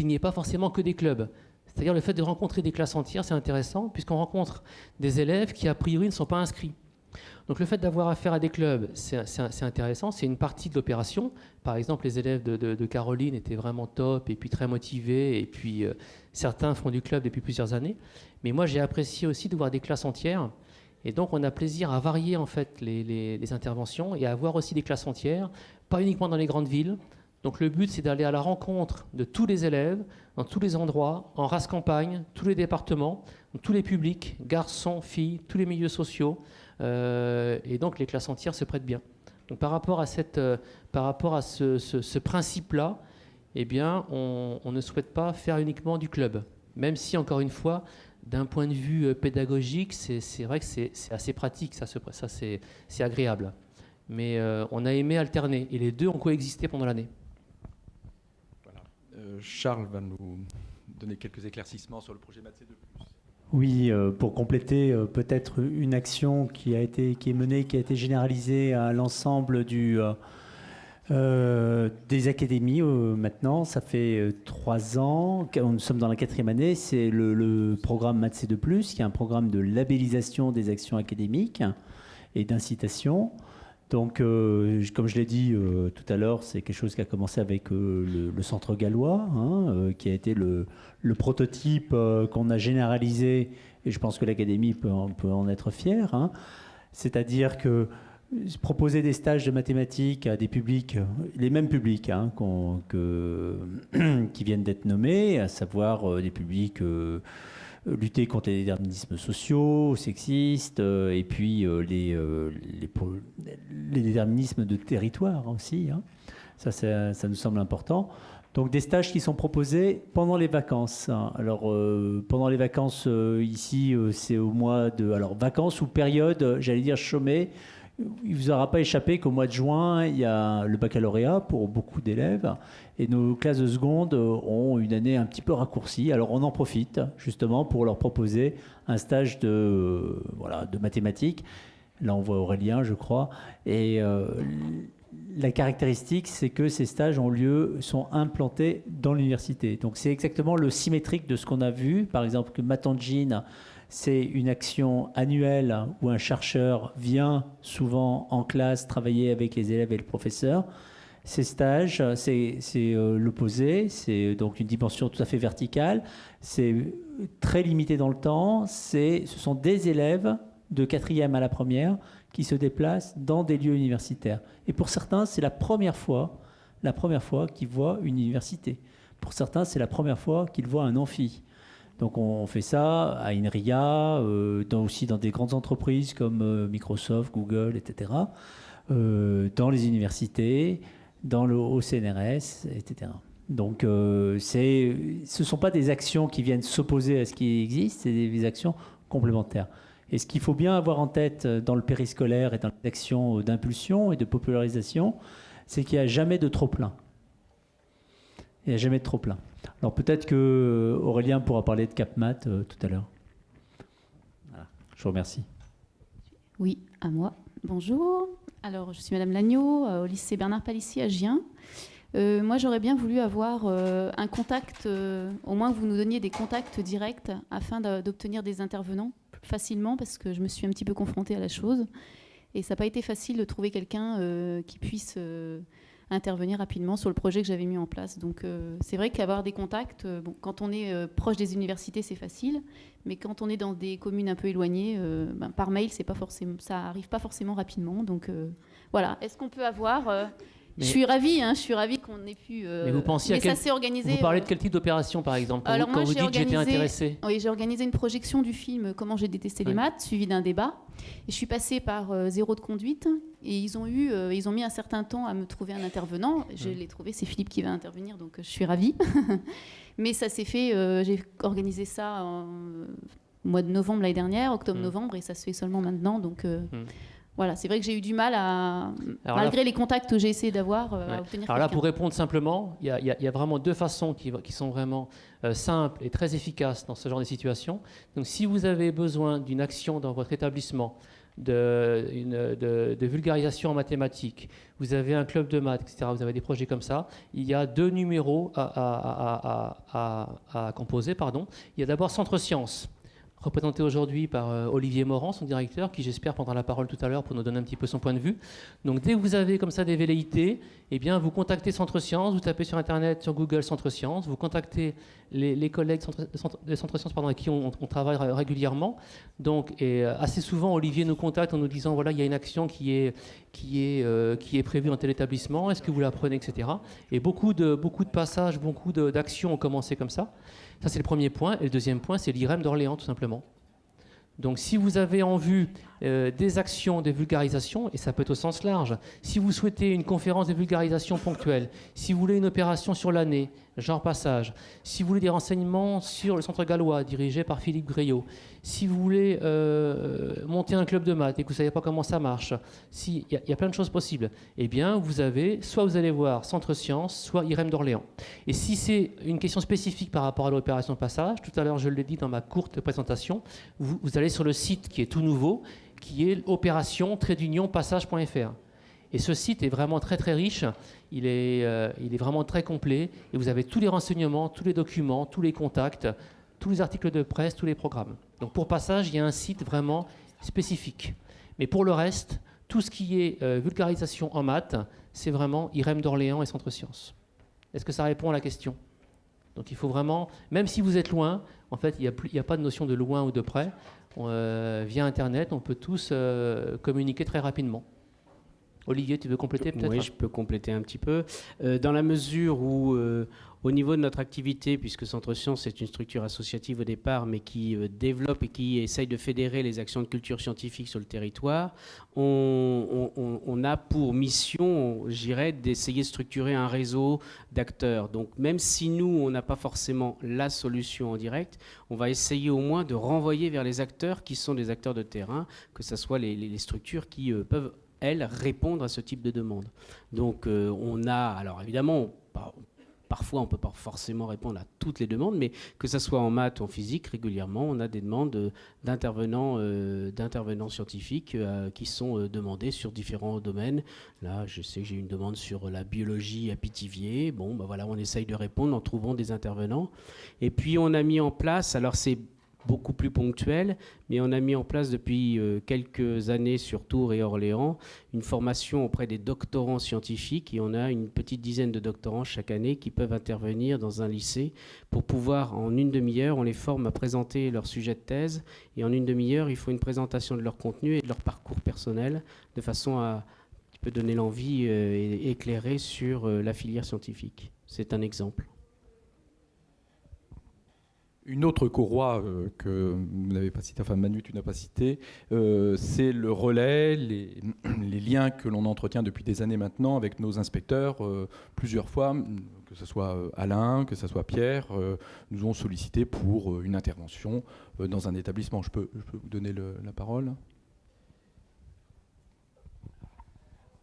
n'y ait pas forcément que des clubs. C'est-à-dire le fait de rencontrer des classes entières, c'est intéressant, puisqu'on rencontre des élèves qui, a priori, ne sont pas inscrits. Donc le fait d'avoir affaire à des clubs, c'est intéressant, c'est une partie de l'opération. Par exemple, les élèves de Caroline étaient vraiment top, et puis très motivés, et puis certains font du club depuis plusieurs années. Mais moi, j'ai apprécié aussi de voir des classes entières. Et donc, on a plaisir à varier en fait les interventions et à avoir aussi des classes entières, pas uniquement dans les grandes villes. Donc, le but, c'est d'aller à la rencontre de tous les élèves, dans tous les endroits, en race campagne, tous les départements, tous les publics, garçons, filles, tous les milieux sociaux. Et donc, les classes entières se prêtent bien. Donc, par rapport à ce principe-là, eh bien, on ne souhaite pas faire uniquement du club. Même si, encore une fois, d'un point de vue pédagogique, c'est vrai que c'est assez pratique, ça c'est agréable. Mais on a aimé alterner, et les deux ont coexisté pendant l'année. Voilà. Charles va nous donner quelques éclaircissements sur le projet Maths C2+. Oui, pour compléter peut-être une action qui est menée, qui a été généralisée à l'ensemble des académies maintenant. Ça fait 3 ans, nous sommes dans la 4e année, c'est le programme Maths C2+, qui est un programme de labellisation des actions académiques et d'incitation. Donc, comme je l'ai dit tout à l'heure, c'est quelque chose qui a commencé avec le Centre gallois, qui a été le prototype qu'on a généralisé, et je pense que l'Académie peut en être fière. C'est-à-dire que proposer des stages de mathématiques à des publics, les mêmes publics qui viennent d'être nommés, à savoir des publics lutter contre les déterminismes sociaux, sexistes, et puis les déterminismes de territoire aussi. Ça nous semble important. Donc des stages qui sont proposés pendant les vacances. Alors pendant les vacances, ici, c'est au mois de... Alors vacances ou période, j'allais dire chômée. Il ne vous aura pas échappé qu'au mois de juin, il y a le baccalauréat pour beaucoup d'élèves. Et nos classes de seconde ont une année un petit peu raccourcie. Alors on en profite justement pour leur proposer un stage de mathématiques. Là on voit Aurélien, je crois. Et la caractéristique, c'est que ces stages sont implantés dans l'université. Donc c'est exactement le symétrique de ce qu'on a vu. Par exemple, que Matangine, c'est une action annuelle où un chercheur vient souvent en classe travailler avec les élèves et le professeur. Ces stages, c'est l'opposé, c'est donc une dimension tout à fait verticale, c'est très limité dans le temps, ce sont des élèves de 4e à la première qui se déplacent dans des lieux universitaires. Et pour certains, c'est la première fois qu'ils voient une université. Pour certains, c'est la première fois qu'ils voient un amphi. Donc on fait ça à INRIA, aussi dans des grandes entreprises comme Microsoft, Google, etc., dans les universités, au CNRS, etc. Donc ce ne sont pas des actions qui viennent s'opposer à ce qui existe, c'est des actions complémentaires. Et ce qu'il faut bien avoir en tête dans le périscolaire et dans les actions d'impulsion et de popularisation, c'est qu'il n'y a jamais de trop-plein. Il n'y a jamais de trop-plein. Alors peut-être que Aurélien pourra parler de CapMat tout à l'heure. Voilà. Je vous remercie. Oui, à moi. Bonjour. Alors, je suis Madame Lagneau, au lycée Bernard Palissy à Gien. Moi, j'aurais bien voulu avoir un contact, au moins que vous nous donniez des contacts directs afin d'obtenir des intervenants plus facilement, parce que je me suis un petit peu confrontée à la chose. Et ça n'a pas été facile de trouver quelqu'un qui puisse intervenir rapidement sur le projet que j'avais mis en place. Donc c'est vrai qu'avoir des contacts, quand on est proche des universités, c'est facile, mais quand on est dans des communes un peu éloignées, par mail, c'est pas forcément, ça arrive pas forcément rapidement. Donc voilà, est-ce qu'on peut avoir... Je suis ravie qu'on ait pu... mais vous pensiez ça s'est organisé... Vous parlez de quel type d'opération, par exemple, Alors quand vous dites j'étais intéressée? Oui, j'ai organisé une projection du film Comment j'ai détesté les maths, suivi d'un débat. Et je suis passée par Zéro de conduite. Et ils ont mis un certain temps à me trouver un intervenant. Je l'ai trouvé, c'est Philippe qui va intervenir, donc je suis ravie. Mais ça s'est fait, j'ai organisé ça au mois de novembre l'année dernière, octobre-novembre, et ça se fait seulement maintenant. Donc... Voilà, c'est vrai que j'ai eu du mal malgré les contacts que j'ai essayé d'avoir, à obtenir. Alors là, pour répondre simplement, il y a vraiment deux façons qui sont vraiment simples et très efficaces dans ce genre de situation. Donc, si vous avez besoin d'une action dans votre établissement, de vulgarisation en mathématiques, vous avez un club de maths, etc., vous avez des projets comme ça, il y a deux numéros à composer. Il y a d'abord Centre Sciences, représenté aujourd'hui par Olivier Morand, son directeur, qui j'espère prendra la parole tout à l'heure pour nous donner un petit peu son point de vue. Donc dès que vous avez comme ça des velléités, eh bien, vous contactez Centre Sciences, vous tapez sur Internet, sur Google Centre Sciences, vous contactez les collègues des Centre Sciences avec qui on travaille régulièrement. Donc, et assez souvent, Olivier nous contacte en nous disant, voilà, il y a une action qui est prévue dans tel établissement, est-ce que vous la prenez, etc. Et beaucoup de passages, beaucoup d'actions ont commencé comme ça. Ça, c'est le premier point. Et le deuxième point, c'est l'IREM d'Orléans, tout simplement. Donc, si vous avez en vue des actions de vulgarisation, et ça peut être au sens large, si vous souhaitez une conférence de vulgarisation ponctuelle, si vous voulez une opération sur l'année, genre passage, si vous voulez des renseignements sur le Centre Gallois, dirigé par Philippe Gréaud, si vous voulez monter un club de maths et que vous ne savez pas comment ça marche, il y a plein de choses possibles, eh bien, soit vous allez voir Centre Sciences, soit IREM d'Orléans. Et si c'est une question spécifique par rapport à l'opération passage, tout à l'heure, je l'ai dit dans ma courte présentation, vous allez sur le site qui est tout nouveau, qui est opération-passage.fr. Et ce site est vraiment très très riche, il est vraiment très complet, et vous avez tous les renseignements, tous les documents, tous les contacts, tous les articles de presse, tous les programmes. Donc pour Passage, il y a un site vraiment spécifique. Mais pour le reste, tout ce qui est vulgarisation en maths, c'est vraiment IREM d'Orléans et Centre Sciences. Est-ce que ça répond à la question? Donc il faut vraiment, même si vous êtes loin, en fait, il n'y a pas de notion de loin ou de près. Via Internet, on peut tous communiquer très rapidement. Olivier, tu veux compléter peut-être? Oui, je peux compléter un petit peu. Dans la mesure où, au niveau de notre activité, puisque Centre Sciences est une structure associative au départ, mais qui développe et qui essaye de fédérer les actions de culture scientifique sur le territoire, on a pour mission, je dirais, d'essayer de structurer un réseau d'acteurs. Donc même si nous, on n'a pas forcément la solution en direct, on va essayer au moins de renvoyer vers les acteurs qui sont des acteurs de terrain, que ce soit les structures qui peuvent elles, répondre à ce type de demande. Donc on a, alors évidemment, parfois on ne peut pas forcément répondre à toutes les demandes, mais que ce soit en maths ou en physique, régulièrement, on a des demandes d'intervenants scientifiques qui sont demandés sur différents domaines. Là, je sais que j'ai une demande sur la biologie à Pithiviers. Bon, ben voilà, on essaye de répondre en trouvant des intervenants. Et puis on a mis en place, alors c'est beaucoup plus ponctuel, mais on a mis en place depuis quelques années sur Tours et Orléans une formation auprès des doctorants scientifiques, et on a une petite dizaine de doctorants chaque année qui peuvent intervenir dans un lycée pour pouvoir, en une demi-heure, on les forme à présenter leur sujet de thèse, et en une demi-heure, il faut une présentation de leur contenu et de leur parcours personnel, de façon à donner l'envie et éclairer sur la filière scientifique. C'est un exemple. Une autre courroie que vous n'avez pas citée, enfin Manu, tu n'as pas cité, c'est le relais, les liens que l'on entretient depuis des années maintenant avec nos inspecteurs. Plusieurs fois, que ce soit Alain, que ce soit Pierre, nous ont sollicité pour une intervention dans un établissement. Je peux vous donner la parole ?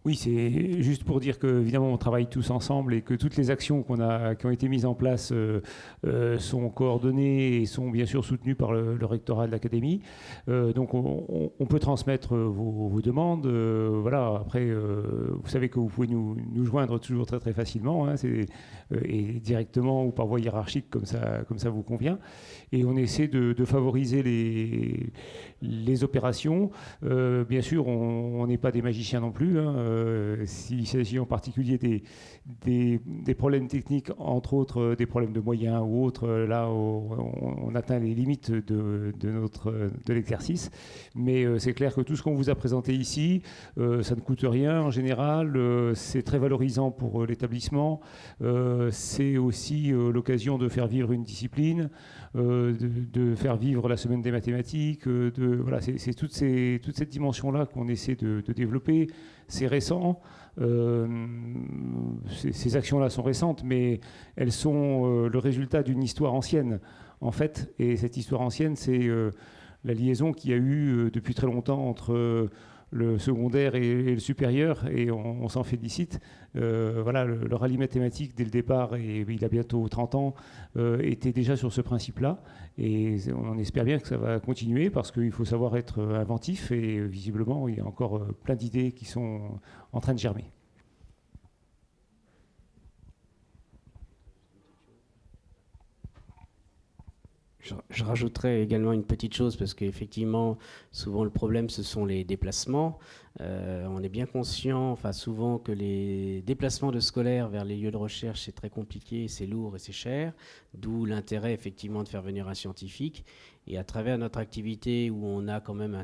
Oui, c'est juste pour dire que évidemment on travaille tous ensemble et que toutes les actions qui ont été mises en place sont coordonnées et sont bien sûr soutenues par le rectorat de l'académie. Donc on peut transmettre vos demandes. Voilà. Après, vous savez que vous pouvez nous joindre toujours très très facilement, hein, et directement ou par voie hiérarchique comme ça vous convient. Et on essaie de favoriser les opérations. Bien sûr, on n'est pas des magiciens non plus, hein. S'il s'agit en particulier des problèmes techniques, entre autres des problèmes de moyens ou autres, là on atteint les limites de l'exercice. Mais c'est clair que tout ce qu'on vous a présenté ici, ça ne coûte rien en général, c'est très valorisant pour l'établissement, c'est aussi l'occasion de faire vivre une discipline, de faire vivre la semaine des mathématiques, voilà, c'est toute cette dimension-là qu'on essaie de développer. C'est récent, ces actions-là sont récentes, mais elles sont le résultat d'une histoire ancienne, en fait. Et cette histoire ancienne, c'est la liaison qu'il y a eu depuis très longtemps entre le secondaire et le supérieur, et on s'en félicite. Voilà, le rallye mathématique, dès le départ, et il a bientôt 30 ans, était déjà sur ce principe-là. Et on espère bien que ça va continuer, parce qu'il faut savoir être inventif, et visiblement, il y a encore plein d'idées qui sont en train de germer. Je rajouterais également une petite chose, parce qu'effectivement, souvent le problème, ce sont les déplacements. On est bien conscient, enfin souvent, que les déplacements de scolaires vers les lieux de recherche, c'est très compliqué, c'est lourd et c'est cher, d'où l'intérêt effectivement de faire venir un scientifique. Et à travers notre activité, où on a quand même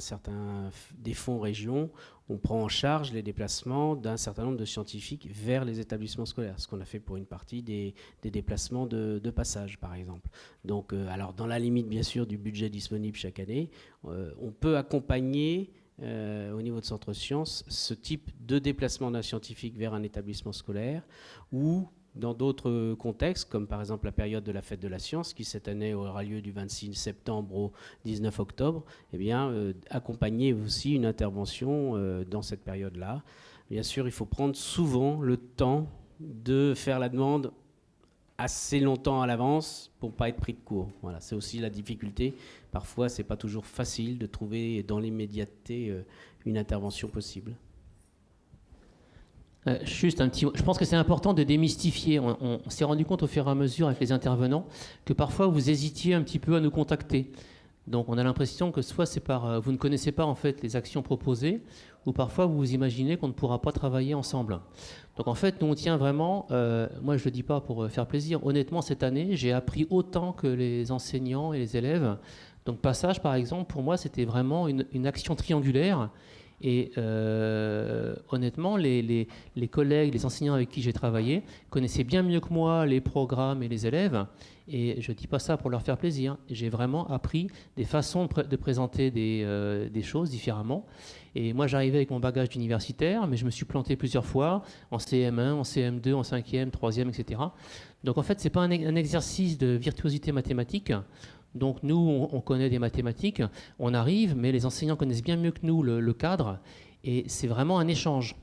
des fonds régions, on prend en charge les déplacements d'un certain nombre de scientifiques vers les établissements scolaires, ce qu'on a fait pour une partie des déplacements de passage, par exemple. Donc, alors dans la limite, bien sûr, du budget disponible chaque année, on peut accompagner au niveau de Centre Sciences ce type de déplacement d'un scientifique vers un établissement scolaire, ou dans d'autres contextes, comme par exemple la période de la fête de la science, qui cette année aura lieu du 26 septembre au 19 octobre, eh bien, accompagner aussi une intervention dans cette période-là. Bien sûr, il faut prendre souvent le temps de faire la demande assez longtemps à l'avance pour ne pas être pris de court. Voilà, c'est aussi la difficulté. Parfois, ce n'est pas toujours facile de trouver dans l'immédiateté une intervention possible. Juste un petit mot. Je pense que c'est important de démystifier. On s'est rendu compte au fur et à mesure avec les intervenants que parfois vous hésitiez un petit peu à nous contacter. Donc on a l'impression que soit c'est vous ne connaissez pas en fait les actions proposées, ou parfois vous vous imaginez qu'on ne pourra pas travailler ensemble. Donc en fait, nous on tient vraiment, moi je ne le dis pas pour faire plaisir, honnêtement cette année j'ai appris autant que les enseignants et les élèves. Donc Passage par exemple, pour moi c'était vraiment une action triangulaire. Et honnêtement, les collègues, les enseignants avec qui j'ai travaillé connaissaient bien mieux que moi les programmes et les élèves. Et je ne dis pas ça pour leur faire plaisir. J'ai vraiment appris des façons de présenter des choses différemment. Et moi, j'arrivais avec mon bagage d'universitaire, mais je me suis planté plusieurs fois en CM1, en CM2, en 5e, 3e, etc. Donc en fait, ce n'est pas un exercice de virtuosité mathématique. Donc nous, on connaît des mathématiques, on arrive, mais les enseignants connaissent bien mieux que nous le cadre, et c'est vraiment un échange.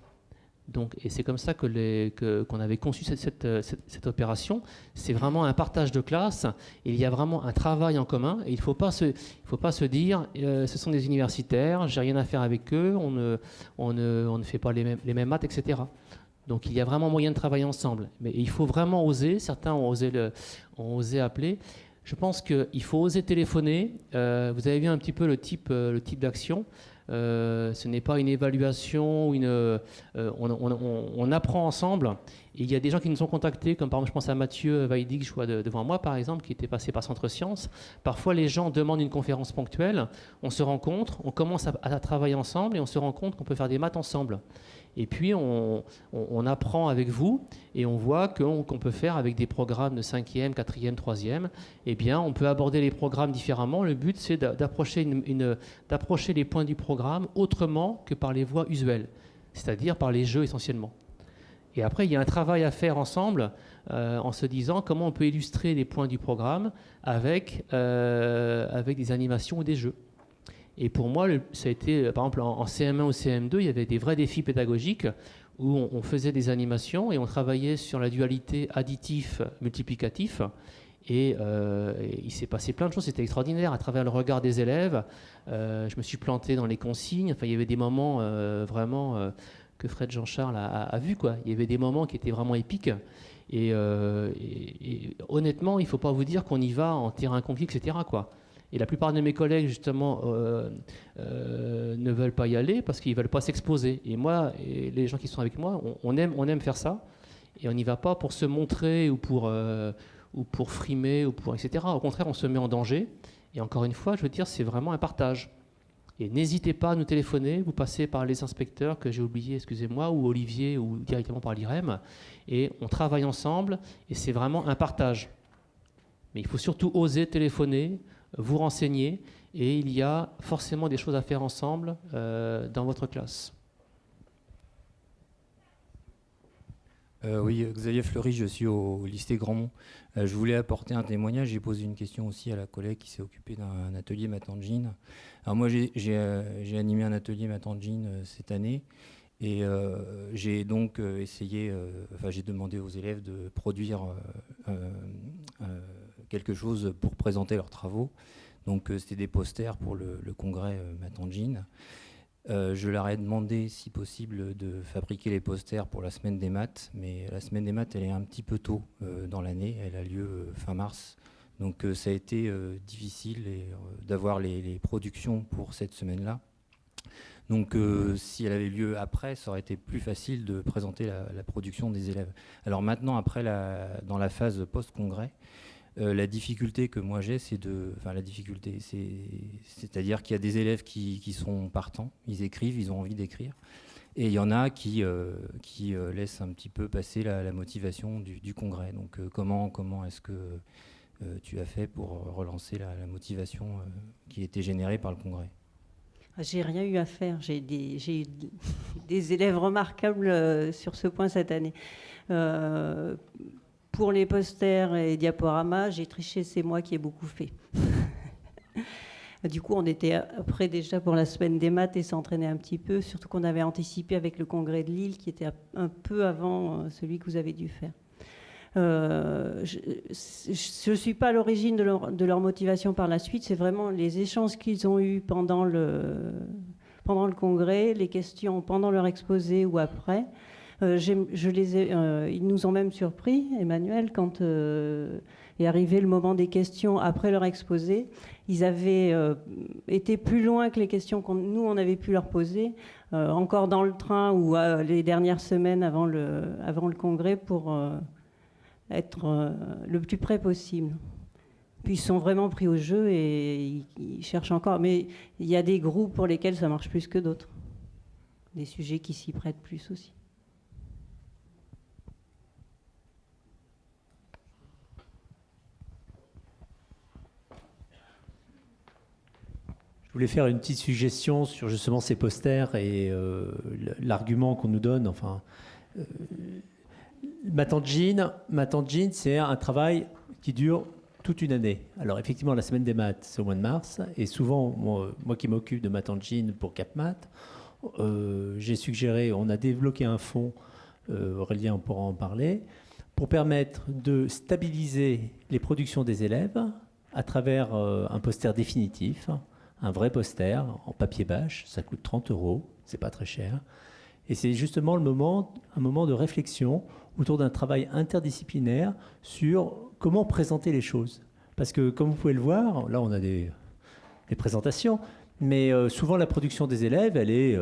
Donc, et c'est comme ça qu'on avait conçu cette opération. C'est vraiment un partage de classe, il y a vraiment un travail en commun, et il ne faut pas se dire ce sont des universitaires, j'ai rien à faire avec eux, on ne fait pas les mêmes maths, etc. Donc il y a vraiment moyen de travailler ensemble. Mais il faut vraiment oser, certains ont osé appeler. Je pense qu'il faut oser téléphoner. Vous avez vu un petit peu le type d'action. Ce n'est pas une évaluation, on apprend ensemble. Et il y a des gens qui nous ont contactés, comme par exemple, je pense à Mathieu Weidig, je vois devant moi par exemple, qui était passé par Centre Sciences. Parfois, les gens demandent une conférence ponctuelle, on se rencontre, on commence à travailler ensemble et on se rend compte qu'on peut faire des maths ensemble. Et puis, on apprend avec vous et on voit qu'on peut faire avec des programmes de 5e, 4e, 3e. Eh bien, on peut aborder les programmes différemment. Le but, c'est d'approcher les points du programme autrement que par les voies usuelles, c'est-à-dire par les jeux essentiellement. Et après, il y a un travail à faire ensemble en se disant comment on peut illustrer les points du programme avec des animations ou des jeux. Et pour moi, ça a été, par exemple, en CM1 ou CM2, il y avait des vrais défis pédagogiques où on faisait des animations et on travaillait sur la dualité additif-multiplicatif. Et il s'est passé plein de choses, c'était extraordinaire à travers le regard des élèves. Je me suis planté dans les consignes. Enfin, il y avait des moments vraiment que Fred Jean-Charles a vu, quoi. Il y avait des moments qui étaient vraiment épiques. Et honnêtement, il ne faut pas vous dire qu'on y va en terrain conquis, etc., quoi. Et la plupart de mes collègues, justement, ne veulent pas y aller parce qu'ils ne veulent pas s'exposer. Et moi, et les gens qui sont avec moi, on aime faire ça. Et on n'y va pas pour se montrer ou pour frimer, etc. Au contraire, on se met en danger. Et encore une fois, je veux dire, c'est vraiment un partage. Et n'hésitez pas à nous téléphoner. Vous passez par les inspecteurs que j'ai oubliés, excusez-moi, ou Olivier, ou directement par l'IREM. Et on travaille ensemble. Et c'est vraiment un partage. Mais il faut surtout oser téléphoner, vous renseigner, et il y a forcément des choses à faire ensemble dans votre classe. Oui, Xavier Fleury, je suis au lycée Grandmont. Je voulais apporter un témoignage. J'ai posé une question aussi à la collègue qui s'est occupée d'un atelier Matangine. Alors moi, j'ai animé un atelier Matangine cette année, et j'ai donc essayé, j'ai demandé aux élèves de produire quelque chose pour présenter leurs travaux. Donc c'était des posters pour le congrès Matangine. Je leur ai demandé, si possible, de fabriquer les posters pour la semaine des maths, mais la semaine des maths, elle est un petit peu tôt dans l'année, elle a lieu fin mars. Donc ça a été difficile d'avoir les productions pour cette semaine-là. Donc si elle avait lieu après, ça aurait été plus facile de présenter la production des élèves. Alors maintenant, après, dans la phase post-congrès, la difficulté que moi j'ai, c'est-à-dire qu'il y a des élèves qui sont partants, ils écrivent, ils ont envie d'écrire, et il y en a qui laissent un petit peu passer la motivation du congrès. Donc comment est-ce que tu as fait pour relancer la motivation qui était générée par le congrès ? J'ai rien eu à faire. J'ai eu des élèves remarquables sur ce point cette année. Pour les posters et diaporamas, j'ai triché, c'est moi qui ai beaucoup fait. Du coup, on était prêts déjà pour la semaine des maths et s'entraîner un petit peu, surtout qu'on avait anticipé avec le congrès de Lille qui était un peu avant celui que vous avez dû faire. Je ne suis pas à l'origine de leur motivation par la suite, c'est vraiment les échanges qu'ils ont eus pendant le congrès, les questions pendant leur exposé ou après. Ils nous ont même surpris, Emmanuel, quand est arrivé le moment des questions après leur exposé. Ils avaient été plus loin que les questions nous on avait pu leur poser, encore dans le train ou les dernières semaines avant le congrès pour être le plus près possible. Puis ils sont vraiment pris au jeu et ils cherchent encore. Mais il y a des groupes pour lesquels ça marche plus que d'autres. Des sujets qui s'y prêtent plus aussi. Je voulais faire une petite suggestion sur justement ces posters et l'argument qu'on nous donne. Enfin, Matangine, c'est un travail qui dure toute une année. Alors effectivement, la semaine des maths, c'est au mois de mars. Et souvent, moi qui m'occupe de Matangine pour CapMath, j'ai suggéré, on a débloqué un fonds, Aurélien pourra en parler, pour permettre de stabiliser les productions des élèves à travers un poster définitif, un vrai poster en papier bâche, ça coûte 30 €, c'est pas très cher. Et c'est justement un moment de réflexion autour d'un travail interdisciplinaire sur comment présenter les choses. Parce que comme vous pouvez le voir, là on a des présentations, mais souvent la production des élèves, elle est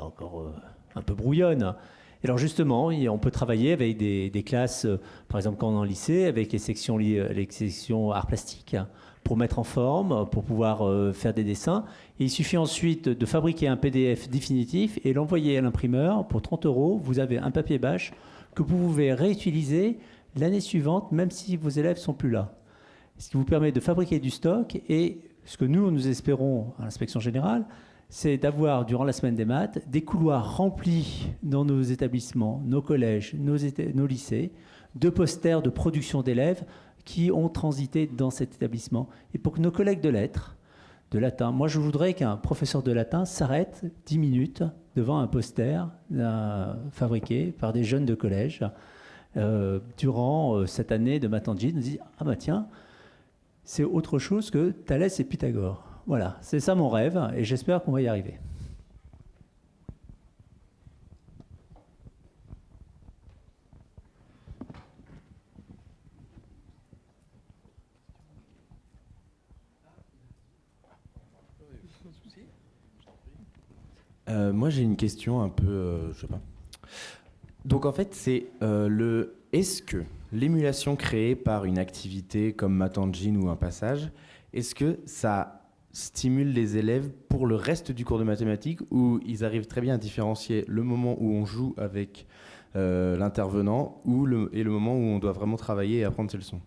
encore un peu brouillonne. Et alors justement, on peut travailler avec des classes, par exemple quand on est en lycée, avec les sections arts plastiques, pour mettre en forme, pour pouvoir faire des dessins. Et il suffit ensuite de fabriquer un PDF définitif et l'envoyer à l'imprimeur pour 30 €. Vous avez un papier bâche que vous pouvez réutiliser l'année suivante, même si vos élèves ne sont plus là. Ce qui vous permet de fabriquer du stock. Et ce que nous espérons à l'inspection générale, c'est d'avoir, durant la semaine des maths, des couloirs remplis dans nos établissements, nos collèges, nos lycées, de posters de production d'élèves qui ont transité dans cet établissement. Et pour que nos collègues de lettres, de latin, moi je voudrais qu'un professeur de latin s'arrête 10 minutes devant un poster fabriqué par des jeunes de collège durant cette année de Mattangine, nous dit « Ah bah tiens, c'est autre chose que Thalès et Pythagore ». Voilà, c'est ça mon rêve et j'espère qu'on va y arriver. Moi j'ai une question un peu, je sais pas. Donc en fait c'est est-ce que l'émulation créée par une activité comme Mattangine ou un passage, est-ce que ça stimule les élèves pour le reste du cours de mathématiques, où ils arrivent très bien à différencier le moment où on joue avec l'intervenant et le moment où on doit vraiment travailler et apprendre ses leçons?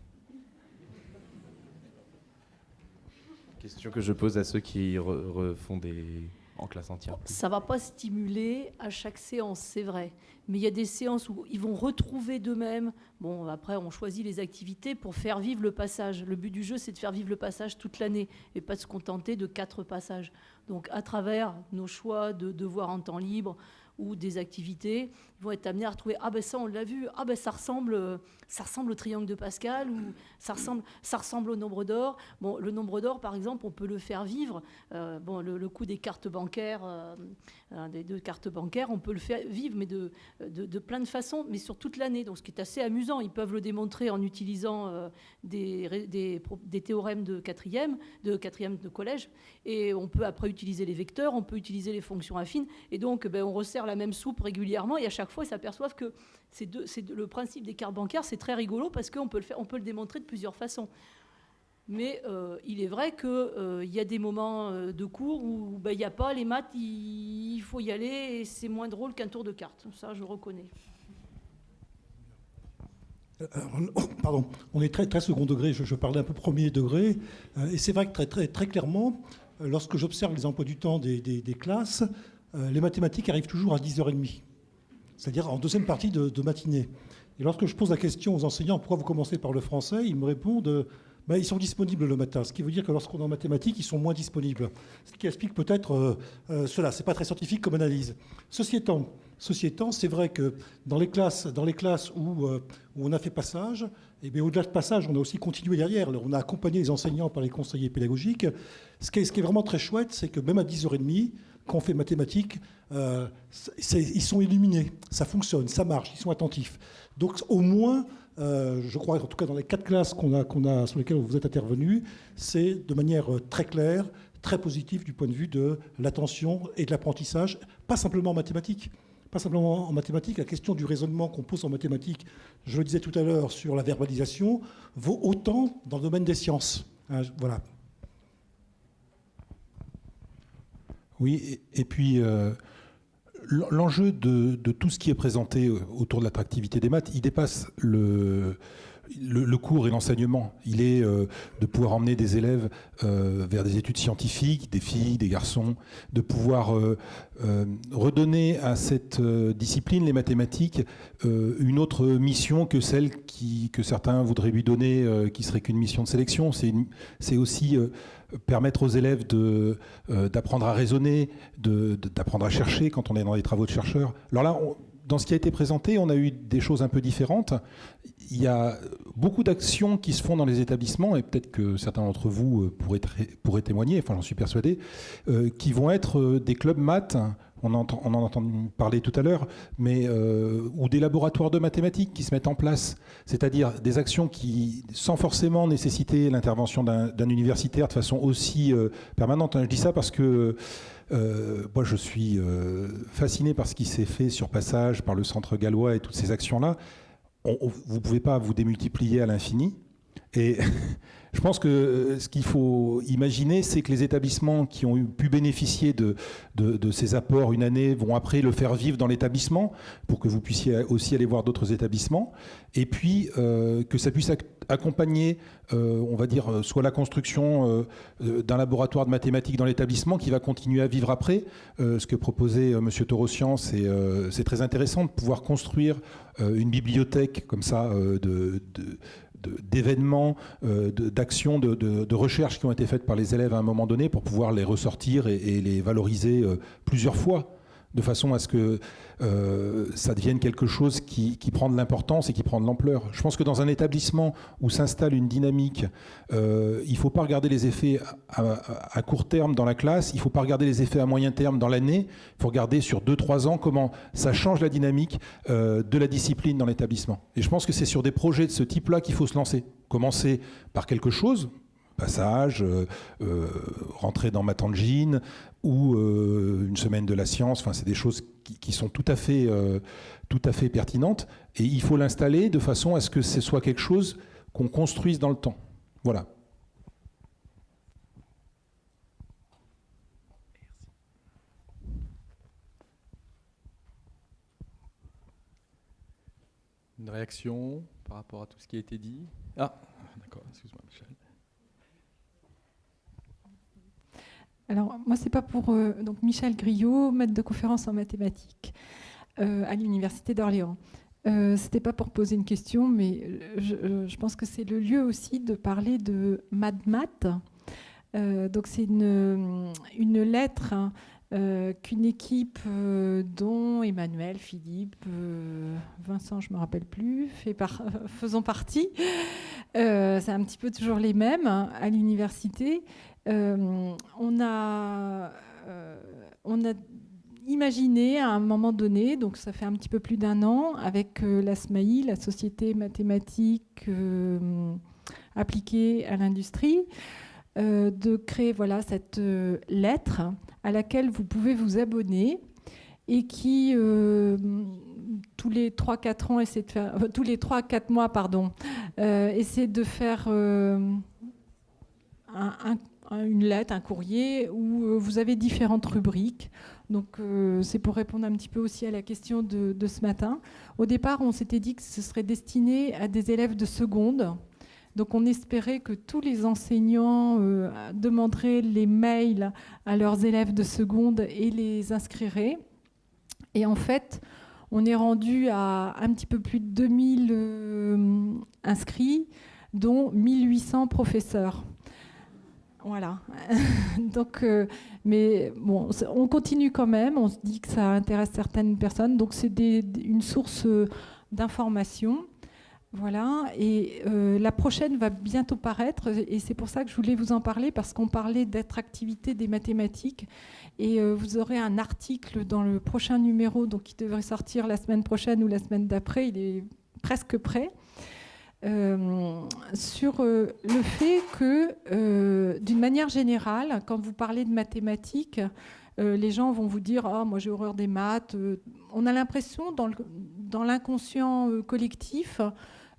Question que je pose à ceux qui refont en classe entière. Ça ne va pas stimuler à chaque séance, c'est vrai. Mais il y a des séances où ils vont retrouver d'eux-mêmes. Bon, après, on choisit les activités pour faire vivre le passage. Le but du jeu, c'est de faire vivre le passage toute l'année et pas de se contenter de 4 passages. Donc, à travers nos choix de devoirs en temps libre ou des activités, ils vont être amenés à retrouver « Ah ben ça, on l'a vu. Ah ben ça ressemble au triangle de Pascal ou ça ressemble au nombre d'or. » Bon, le nombre d'or, par exemple, on peut le faire vivre. Le coût des cartes bancaires, des 2 cartes bancaires, on peut le faire vivre, mais de plein de façons, mais sur toute l'année. Donc, ce qui est assez amusant, ils peuvent le démontrer en utilisant des théorèmes de quatrième de collège. Et on peut après utiliser les vecteurs, on peut utiliser les fonctions affines. Et donc, on resserre la même soupe régulièrement. Et à chaque fois, ils s'aperçoivent que le principe des cartes bancaires, c'est très rigolo parce qu'on peut le démontrer de plusieurs façons. Mais il est vrai qu'il y a des moments de cours où il n'y a pas les maths, il faut y aller et c'est moins drôle qu'un tour de cartes. Ça, je reconnais. Pardon, on est très, très second degré, je parlais un peu premier degré. Et c'est vrai que très, très, très clairement, lorsque j'observe les emplois du temps des classes, les mathématiques arrivent toujours à 10h30, c'est-à-dire en deuxième partie de matinée. Et lorsque je pose la question aux enseignants, pourquoi vous commencez par le français, ils me répondent... ils sont disponibles le matin, ce qui veut dire que lorsqu'on est en mathématiques, ils sont moins disponibles. Ce qui explique peut-être cela. Ce n'est pas très scientifique comme analyse. Ceci étant, c'est vrai que dans les classes où on a fait passage, et au-delà de passage, on a aussi continué derrière. On a accompagné les enseignants par les conseillers pédagogiques. Ce qui est vraiment très chouette, c'est que même à 10h30, quand on fait mathématiques, ils sont illuminés. Ça fonctionne, ça marche, ils sont attentifs. Donc au moins... je crois, en tout cas dans les 4 classes sur lesquelles vous êtes intervenus, c'est de manière très claire, très positive du point de vue de l'attention et de l'apprentissage, pas simplement en mathématiques. Pas simplement en mathématiques, la question du raisonnement qu'on pose en mathématiques, je le disais tout à l'heure sur la verbalisation, vaut autant dans le domaine des sciences. Voilà. Oui, et puis... l'enjeu de tout ce qui est présenté autour de l'attractivité des maths, il dépasse le cours et l'enseignement. Il est de pouvoir emmener des élèves vers des études scientifiques, des filles, des garçons, de pouvoir redonner à cette discipline, les mathématiques, une autre mission que celle que certains voudraient lui donner, qui serait qu'une mission de sélection. C'est aussi... permettre aux élèves d'apprendre à raisonner, d'apprendre à chercher quand on est dans les travaux de chercheurs. Alors là, dans ce qui a été présenté, on a eu des choses un peu différentes. Il y a beaucoup d'actions qui se font dans les établissements, et peut-être que certains d'entre vous pourraient témoigner, enfin j'en suis persuadé, qui vont être des clubs maths on en a entendu parler tout à l'heure, mais ou des laboratoires de mathématiques qui se mettent en place, c'est-à-dire des actions qui, sans forcément nécessiter l'intervention d'un universitaire de façon aussi permanente. Je dis ça parce que moi, je suis fasciné par ce qui s'est fait sur Passage, par le Centre gallois et toutes ces actions-là. Vous ne pouvez pas vous démultiplier à l'infini. Et je pense que ce qu'il faut imaginer, c'est que les établissements qui ont pu bénéficier de ces apports une année vont après le faire vivre dans l'établissement pour que vous puissiez aussi aller voir d'autres établissements. Et puis que ça puisse accompagner, on va dire, soit la construction d'un laboratoire de mathématiques dans l'établissement qui va continuer à vivre après. Ce que proposait M. Torossian, c'est très intéressant de pouvoir construire une bibliothèque comme ça d'événements, d'actions, de recherches qui ont été faites par les élèves à un moment donné pour pouvoir les ressortir et les valoriser plusieurs fois, de façon à ce que ça devienne quelque chose qui prend de l'importance et qui prend de l'ampleur. Je pense que dans un établissement où s'installe une dynamique, il ne faut pas regarder les effets à court terme dans la classe, il ne faut pas regarder les effets à moyen terme dans l'année, il faut regarder sur 2-3 ans comment ça change la dynamique de la discipline dans l'établissement. Et je pense que c'est sur des projets de ce type-là qu'il faut se lancer. Commencer par quelque chose, Passage, rentrer dans Matangine ou une semaine de la science, enfin, c'est des choses qui sont tout à fait pertinentes, et il faut l'installer de façon à ce que ce soit quelque chose qu'on construise dans le temps. Voilà. Une réaction par rapport à tout ce qui a été dit? Ah, d'accord, excuse-moi Michel. Alors, moi, c'est pas pour... donc, Michel Griot, maître de conférence en mathématiques à l'Université d'Orléans. C'était pas pour poser une question, mais je pense que c'est le lieu aussi de parler de MadMath. Donc, c'est une lettre qu'une équipe dont Emmanuel, Philippe, Vincent, je me rappelle plus, faisant partie. C'est un petit peu toujours les mêmes à l'université. On a imaginé à un moment donné, donc ça fait un petit peu plus d'1 an, avec la SMAI, la Société mathématique appliquée à l'industrie, de créer voilà, cette lettre à laquelle vous pouvez vous abonner et qui, tous les 3-4 ans, essaie de faire, tous les 3-4 mois, pardon, essaie de faire une lettre, un courrier, où vous avez différentes rubriques. Donc, c'est pour répondre un petit peu aussi à la question de ce matin. Au départ, on s'était dit que ce serait destiné à des élèves de seconde. Donc, on espérait que tous les enseignants demanderaient les mails à leurs élèves de seconde et les inscriraient. Et en fait, on est rendu à un petit peu plus de 2000 inscrits, dont 1800 professeurs. Voilà. Donc, mais bon, on continue quand même. On se dit que ça intéresse certaines personnes. Donc, c'est une source d'information. Voilà. Et la prochaine va bientôt paraître. Et c'est pour ça que je voulais vous en parler, parce qu'on parlait d'attractivité des mathématiques. Et vous aurez un article dans le prochain numéro, donc qui devrait sortir la semaine prochaine ou la semaine d'après. Il est presque prêt. Sur le fait que, d'une manière générale, quand vous parlez de mathématiques, les gens vont vous dire « Ah, moi j'ai horreur des maths ». On a l'impression, dans l'inconscient collectif,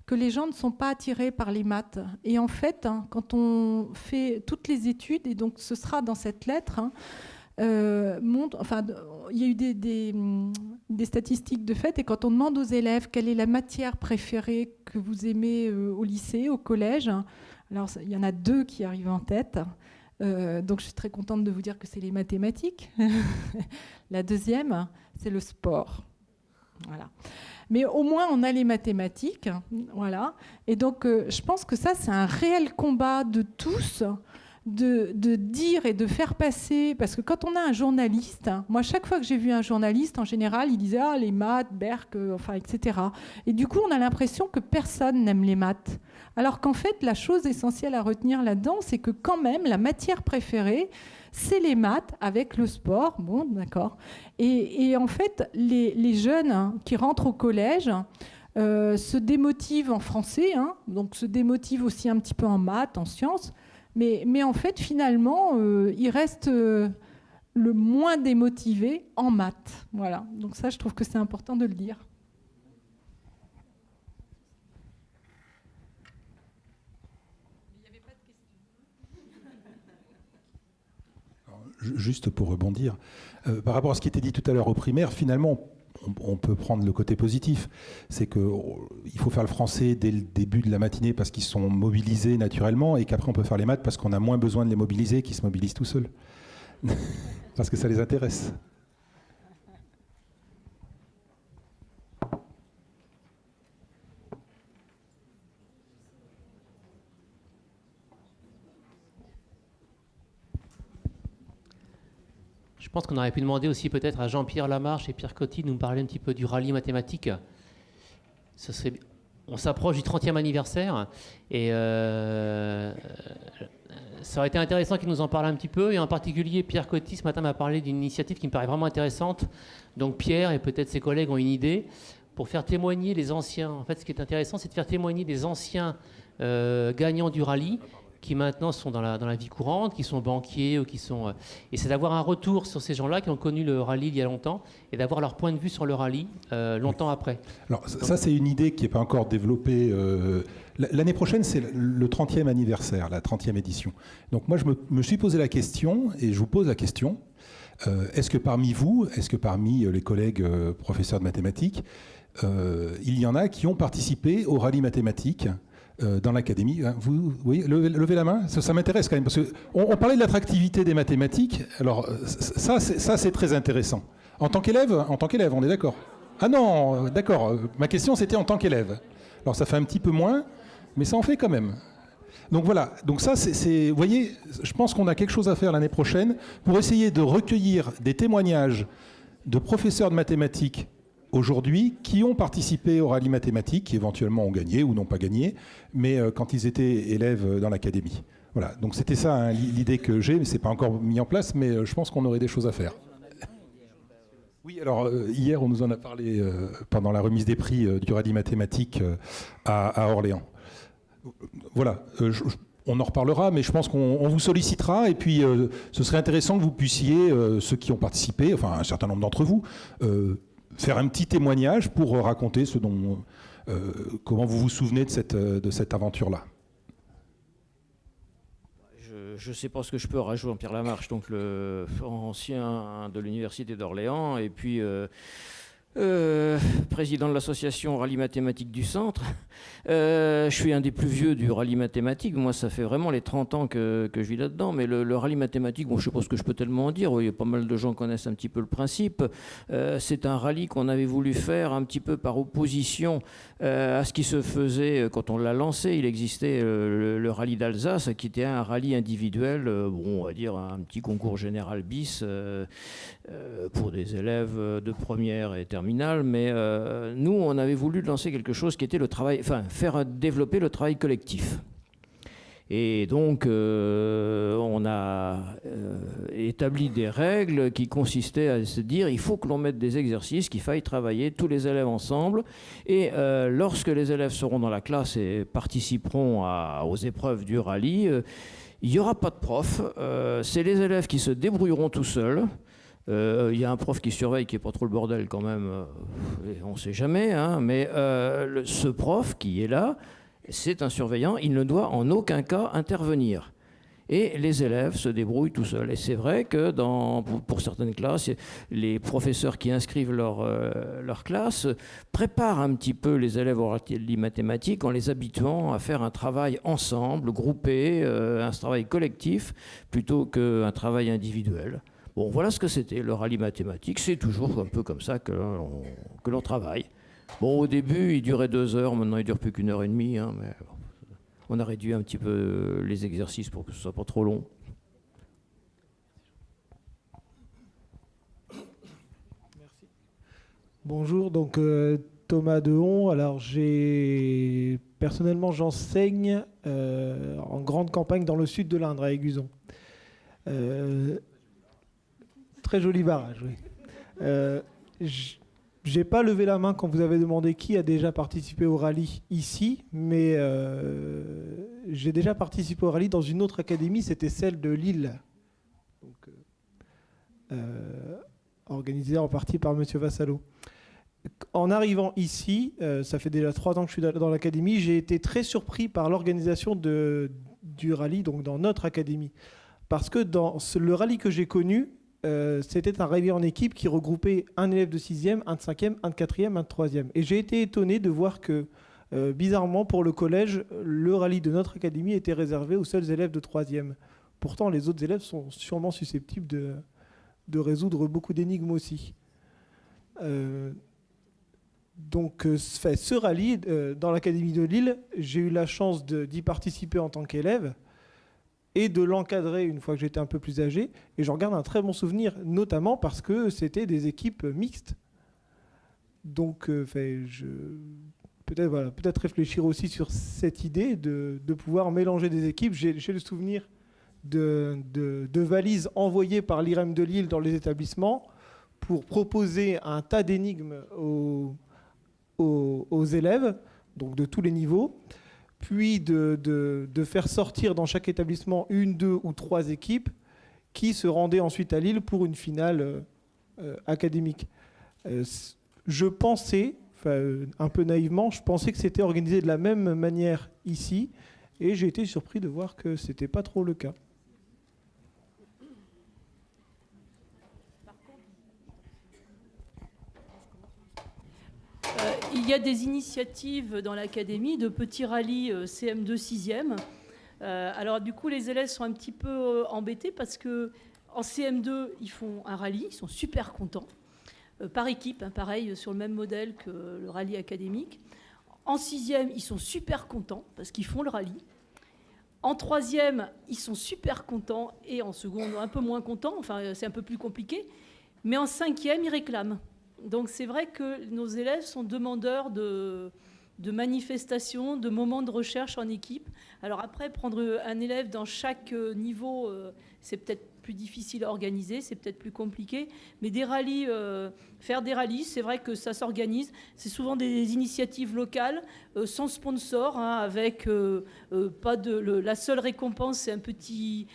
que les gens ne sont pas attirés par les maths. Et en fait, quand on fait toutes les études, et donc ce sera dans cette lettre, il y a eu des statistiques de fait, et quand on demande aux élèves quelle est la matière préférée que vous aimez au lycée, au collège, alors il y en a 2 qui arrivent en tête, donc je suis très contente de vous dire que c'est les mathématiques. La deuxième, c'est le sport. Voilà. Mais au moins on a les mathématiques, voilà. Et donc je pense que ça c'est un réel combat de tous, de dire et de faire passer, parce que quand on a un journaliste, hein, moi chaque fois que j'ai vu un journaliste, en général, il disait les maths, Berck, enfin, etc. Et du coup, on a l'impression que personne n'aime les maths. Alors qu'en fait, la chose essentielle à retenir là-dedans, c'est que quand même, la matière préférée, c'est les maths avec le sport. Bon, d'accord. Et en fait, les jeunes, hein, qui rentrent au collège se démotivent en français, hein, donc se démotivent aussi un petit peu en maths, en sciences. Mais en fait, finalement, ils restent le moins démotivés en maths. Voilà. Donc ça, je trouve que c'est important de le dire. Juste pour rebondir, par rapport à ce qui était dit tout à l'heure au primaire, finalement, on peut prendre le côté positif. C'est qu'il faut faire le français dès le début de la matinée parce qu'ils sont mobilisés naturellement et qu'après on peut faire les maths parce qu'on a moins besoin de les mobiliser, qu'ils se mobilisent tout seuls. Parce que ça les intéresse. Je pense qu'on aurait pu demander aussi peut-être à Jean-Pierre Lamarche et Pierre Coty de nous parler un petit peu du rallye mathématique. On s'approche du 30e anniversaire et ça aurait été intéressant qu'ils nous en parlent un petit peu. Et en particulier, Pierre Coty, ce matin, m'a parlé d'une initiative qui me paraît vraiment intéressante. Donc Pierre et peut-être ses collègues ont une idée pour faire témoigner les anciens. En fait, ce qui est intéressant, c'est de faire témoigner des anciens gagnants du rallye qui maintenant sont dans la vie courante, qui sont banquiers, ou qui sont... et c'est d'avoir un retour sur ces gens-là qui ont connu le rallye il y a longtemps, et d'avoir leur point de vue sur le rallye longtemps après. Alors ça, c'est une idée qui n'est pas encore développée. L'année prochaine, c'est le 30e anniversaire, la 30e édition. Donc moi, je me suis posé la question, et je vous pose la question, est-ce que parmi vous, est-ce que parmi les collègues professeurs de mathématiques, il y en a qui ont participé au rallye mathématique dans l'académie? Vous, oui, levez la main, ça m'intéresse quand même, parce qu'on parlait de l'attractivité des mathématiques. Alors ça c'est très intéressant. En tant qu'élève, on est d'accord? Ah non, d'accord, ma question c'était en tant qu'élève. Alors ça fait un petit peu moins, mais ça en fait quand même. Donc voilà, donc ça vous voyez, je pense qu'on a quelque chose à faire l'année prochaine pour essayer de recueillir des témoignages de professeurs de mathématiques aujourd'hui qui ont participé au rallye mathématique, qui éventuellement ont gagné ou n'ont pas gagné, mais quand ils étaient élèves dans l'académie. Voilà, donc c'était ça hein, l'idée que j'ai, mais c'est pas encore mis en place, mais je pense qu'on aurait des choses à faire. Oui, alors hier on nous en a parlé pendant la remise des prix du rallye mathématique à Orléans. Voilà, on en reparlera, mais je pense qu'on vous sollicitera, et puis ce serait intéressant que vous puissiez, ceux qui ont participé, enfin un certain nombre d'entre vous, faire un petit témoignage pour raconter comment vous vous souvenez de cette aventure-là. Je ne sais pas ce que je peux rajouter, Jean-Pierre Lamarche, donc ancien de l'Université d'Orléans, et puis président de l'association Rallye Mathématique du Centre. Je suis un des plus vieux du rallye mathématique. Moi, ça fait vraiment les 30 ans que je vis là-dedans. Mais le rallye mathématique, bon, je ne sais pas ce que je peux tellement en dire. Il y a pas mal de gens qui connaissent un petit peu le principe. C'est un rallye qu'on avait voulu faire un petit peu par opposition à ce qui se faisait quand on l'a lancé. Il existait le rallye d'Alsace, qui était un rallye individuel, bon, on va dire un petit concours général bis pour des élèves de première et terminale. Mais nous, on avait voulu lancer quelque chose qui était le travail, enfin, faire développer le travail collectif. Et donc, on a établi des règles qui consistaient à se dire il faut que l'on mette des exercices, qu'il faille travailler tous les élèves ensemble. Et lorsque les élèves seront dans la classe et participeront aux épreuves du rallye, il n'y aura pas de prof. C'est les élèves qui se débrouilleront tout seuls. Il y a un prof qui surveille qui n'est pas trop le bordel quand même, on ne sait jamais, hein, mais ce prof qui est là, c'est un surveillant, il ne doit en aucun cas intervenir. Et les élèves se débrouillent tout seuls. Et c'est vrai que pour certaines classes, les professeurs qui inscrivent leur classe préparent un petit peu les élèves au rallye mathématique en les habituant à faire un travail ensemble, groupé, un travail collectif, plutôt qu'un travail individuel. Bon, voilà ce que c'était le rallye mathématique. C'est toujours un peu comme ça que l'on travaille. Bon, au début, il durait 2 heures. Maintenant, il ne dure plus qu'1 heure et demie. Hein, mais On a réduit un petit peu les exercices pour que ce soit pas trop long. Bonjour, donc Thomas Dehon. Alors personnellement j'enseigne en grande campagne dans le sud de l'Indre, à Aiguzon. Très joli barrage, oui. J'ai pas levé la main quand vous avez demandé qui a déjà participé au rallye ici, mais j'ai déjà participé au rallye dans une autre académie, c'était celle de Lille, donc, organisée en partie par Monsieur Vassallo. En arrivant ici, ça fait déjà 3 ans que je suis dans l'académie, j'ai été très surpris par l'organisation du rallye, donc dans notre académie. Parce que dans le rallye que j'ai connu, c'était un rallye en équipe qui regroupait un élève de 6e, un de 5e, un de 4e, un de 3e. Et j'ai été étonné de voir que, bizarrement, pour le collège, le rallye de notre académie était réservé aux seuls élèves de 3e. Pourtant, les autres élèves sont sûrement susceptibles de résoudre beaucoup d'énigmes aussi. Donc, ce rallye, dans l'Académie de Lille, j'ai eu la chance d'y participer en tant qu'élève et de l'encadrer une fois que j'étais un peu plus âgé. Et j'en garde un très bon souvenir, notamment parce que c'était des équipes mixtes. Donc, peut-être réfléchir aussi sur cette idée de pouvoir mélanger des équipes. J'ai le souvenir de valises envoyées par l'IREM de Lille dans les établissements pour proposer un tas d'énigmes aux élèves, donc de tous les niveaux, puis de faire sortir dans chaque établissement 1, 2 ou 3 équipes qui se rendaient ensuite à Lille pour une finale académique. Je pensais, un peu naïvement, je pensais que c'était organisé de la même manière ici, et j'ai été surpris de voir que ce n'était pas trop le cas. Il y a des initiatives dans l'académie de petits rallyes CM2 6e. Alors du coup, les élèves sont un petit peu embêtés parce que en CM2, ils font un rallye, ils sont super contents, par équipe, hein, pareil, sur le même modèle que le rallye académique. En 6e, ils sont super contents parce qu'ils font le rallye. En 3e, ils sont super contents et en seconde, un peu moins contents, enfin c'est un peu plus compliqué. Mais en 5e, ils réclament. Donc c'est vrai que nos élèves sont demandeurs de manifestations, de moments de recherche en équipe. Alors après, prendre un élève dans chaque niveau, c'est peut-être plus difficile à organiser, c'est peut-être plus compliqué. Mais des rallyes, faire des rallyes, c'est vrai que ça s'organise. C'est souvent des initiatives locales, sans sponsor, hein, avec pas de... la seule récompense, c'est un petit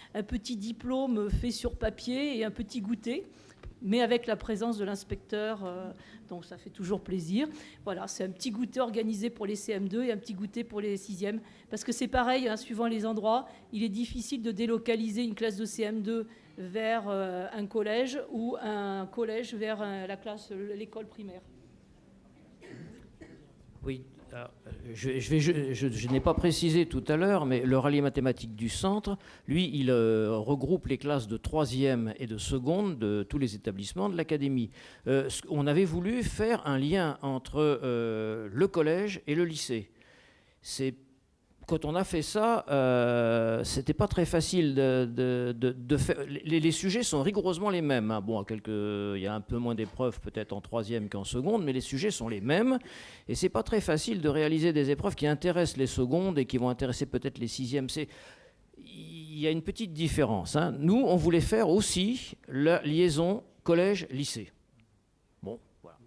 diplôme fait sur papier et un petit goûter, mais avec la présence de l'inspecteur, donc ça fait toujours plaisir. Voilà, c'est un petit goûter organisé pour les CM2 et un petit goûter pour les 6e, parce que c'est pareil, hein, suivant les endroits, il est difficile de délocaliser une classe de CM2 vers un collège ou un collège vers l'école primaire. Oui. Alors, je n'ai pas précisé tout à l'heure, mais le rallye mathématique du centre, lui, il regroupe les classes de 3e et de seconde de tous les établissements de l'académie. On avait voulu faire un lien entre le collège et le lycée. Quand on a fait ça, c'était pas très facile de faire. Les sujets sont rigoureusement les mêmes. Hein. Bon, il y a un peu moins d'épreuves peut-être en 3e qu'en seconde, mais les sujets sont les mêmes. Et c'est pas très facile de réaliser des épreuves qui intéressent les secondes et qui vont intéresser peut-être les 6e. Il y a une petite différence. Hein. Nous, on voulait faire aussi la liaison collège-lycée. Bon, voilà.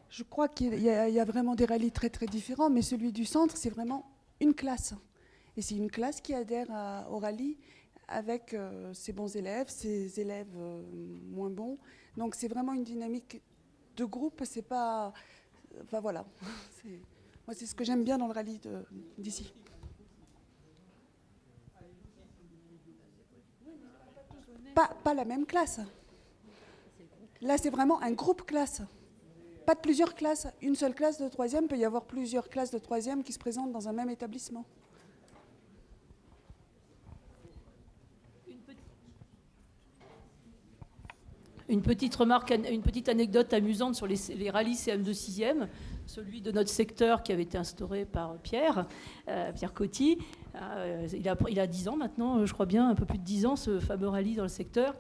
Je crois qu'il y a vraiment des rallyes très très différents, mais celui du centre, c'est vraiment une classe. Et c'est une classe qui adhère au rallye avec ses bons élèves, ses élèves moins bons. Donc c'est vraiment une dynamique de groupe, c'est pas... Enfin voilà. Moi c'est ce que j'aime bien dans le rallye d'ici. Pas la même classe. Là c'est vraiment un groupe classe. Pas de plusieurs classes. Une seule classe de 3e, peut y avoir plusieurs classes de 3e qui se présentent dans un même établissement. Une petite remarque, une petite anecdote amusante sur les rallyes CM2 6e, celui de notre secteur qui avait été instauré par Pierre Coty. Il a 10 ans maintenant, je crois bien, un peu plus de 10 ans, ce fameux rallye dans le secteur.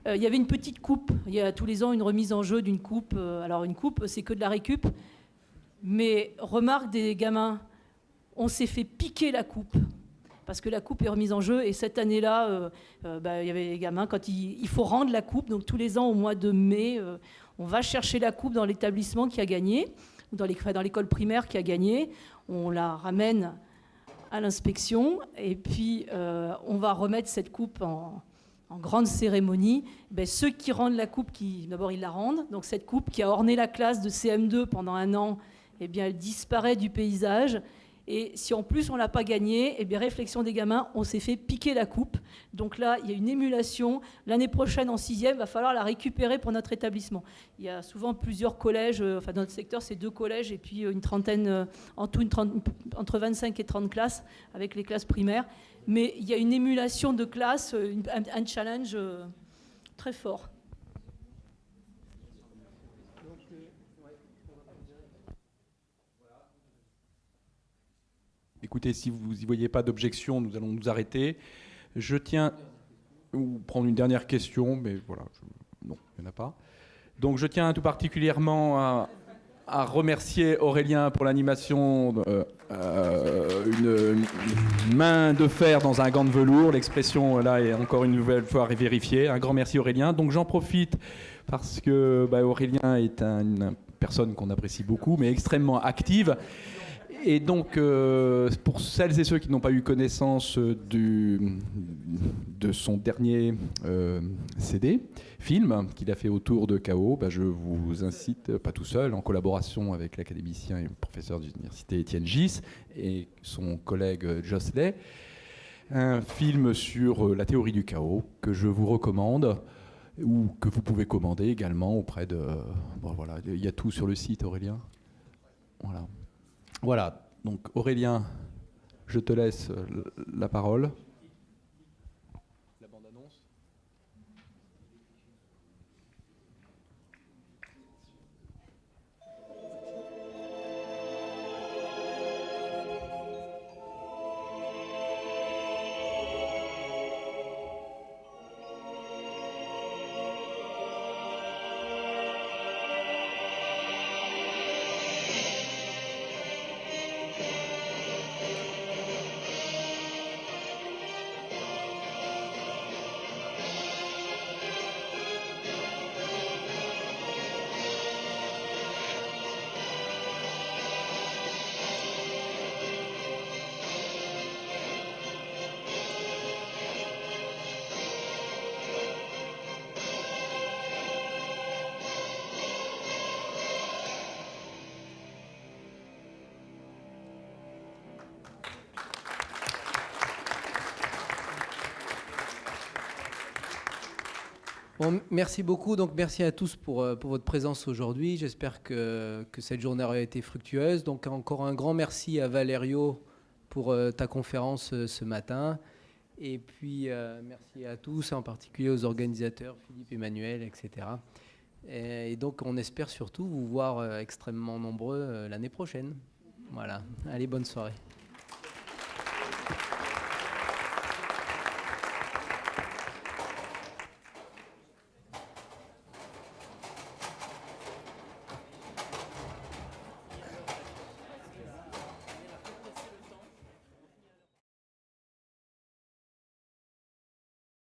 Il y avait une petite coupe. Il y a tous les ans une remise en jeu d'une coupe. Alors une coupe, c'est que de la récup. Mais remarque des gamins, on s'est fait piquer la coupe. Parce que la coupe est remise en jeu. Et cette année-là, il y avait les gamins, quand il faut rendre la coupe, donc tous les ans au mois de mai, on va chercher la coupe dans l'établissement qui a gagné, ou dans l'école primaire qui a gagné. On la ramène à l'inspection et puis on va remettre cette coupe en grande cérémonie. Ceux qui rendent la coupe, d'abord ils la rendent. Donc cette coupe qui a orné la classe de CM2 pendant un an, elle disparaît du paysage. Et si en plus on ne l'a pas gagnée, réflexion des gamins, on s'est fait piquer la coupe. Donc là, il y a une émulation. L'année prochaine, en 6e, il va falloir la récupérer pour notre établissement. Il y a souvent plusieurs collèges, dans notre secteur, c'est 2 collèges et puis une trentaine, en tout entre 25 et 30 classes, avec les classes primaires. Mais il y a une émulation de classe, un challenge très fort. Écoutez, si vous n'y voyez pas d'objection, nous allons nous arrêter. Je tiens ou prendre une dernière question, mais voilà, non, il n'y en a pas. Donc je tiens tout particulièrement à remercier Aurélien pour l'animation, une main de fer dans un gant de velours. L'expression là est encore une nouvelle fois vérifiée. Un grand merci Aurélien. Donc j'en profite parce que Aurélien est une personne qu'on apprécie beaucoup, mais extrêmement active. Et donc, pour celles et ceux qui n'ont pas eu connaissance de son dernier film qu'il a fait autour de Chaos, je vous incite, pas tout seul, en collaboration avec l'académicien et professeur de l'université Étienne Gis et son collègue Josley, un film sur la théorie du chaos que je vous recommande ou que vous pouvez commander également auprès de... voilà, il y a tout sur le site, Aurélien. Voilà, donc Aurélien, je te laisse la parole. La bande-annonce. Bon, merci beaucoup. Donc, merci à tous pour votre présence aujourd'hui. J'espère que cette journée aura été fructueuse. Donc, encore un grand merci à Valerio pour ta conférence ce matin. Et puis, merci à tous, en particulier aux organisateurs, Philippe, Emmanuel, etc. Et donc, on espère surtout vous voir extrêmement nombreux l'année prochaine. Voilà. Allez, bonne soirée.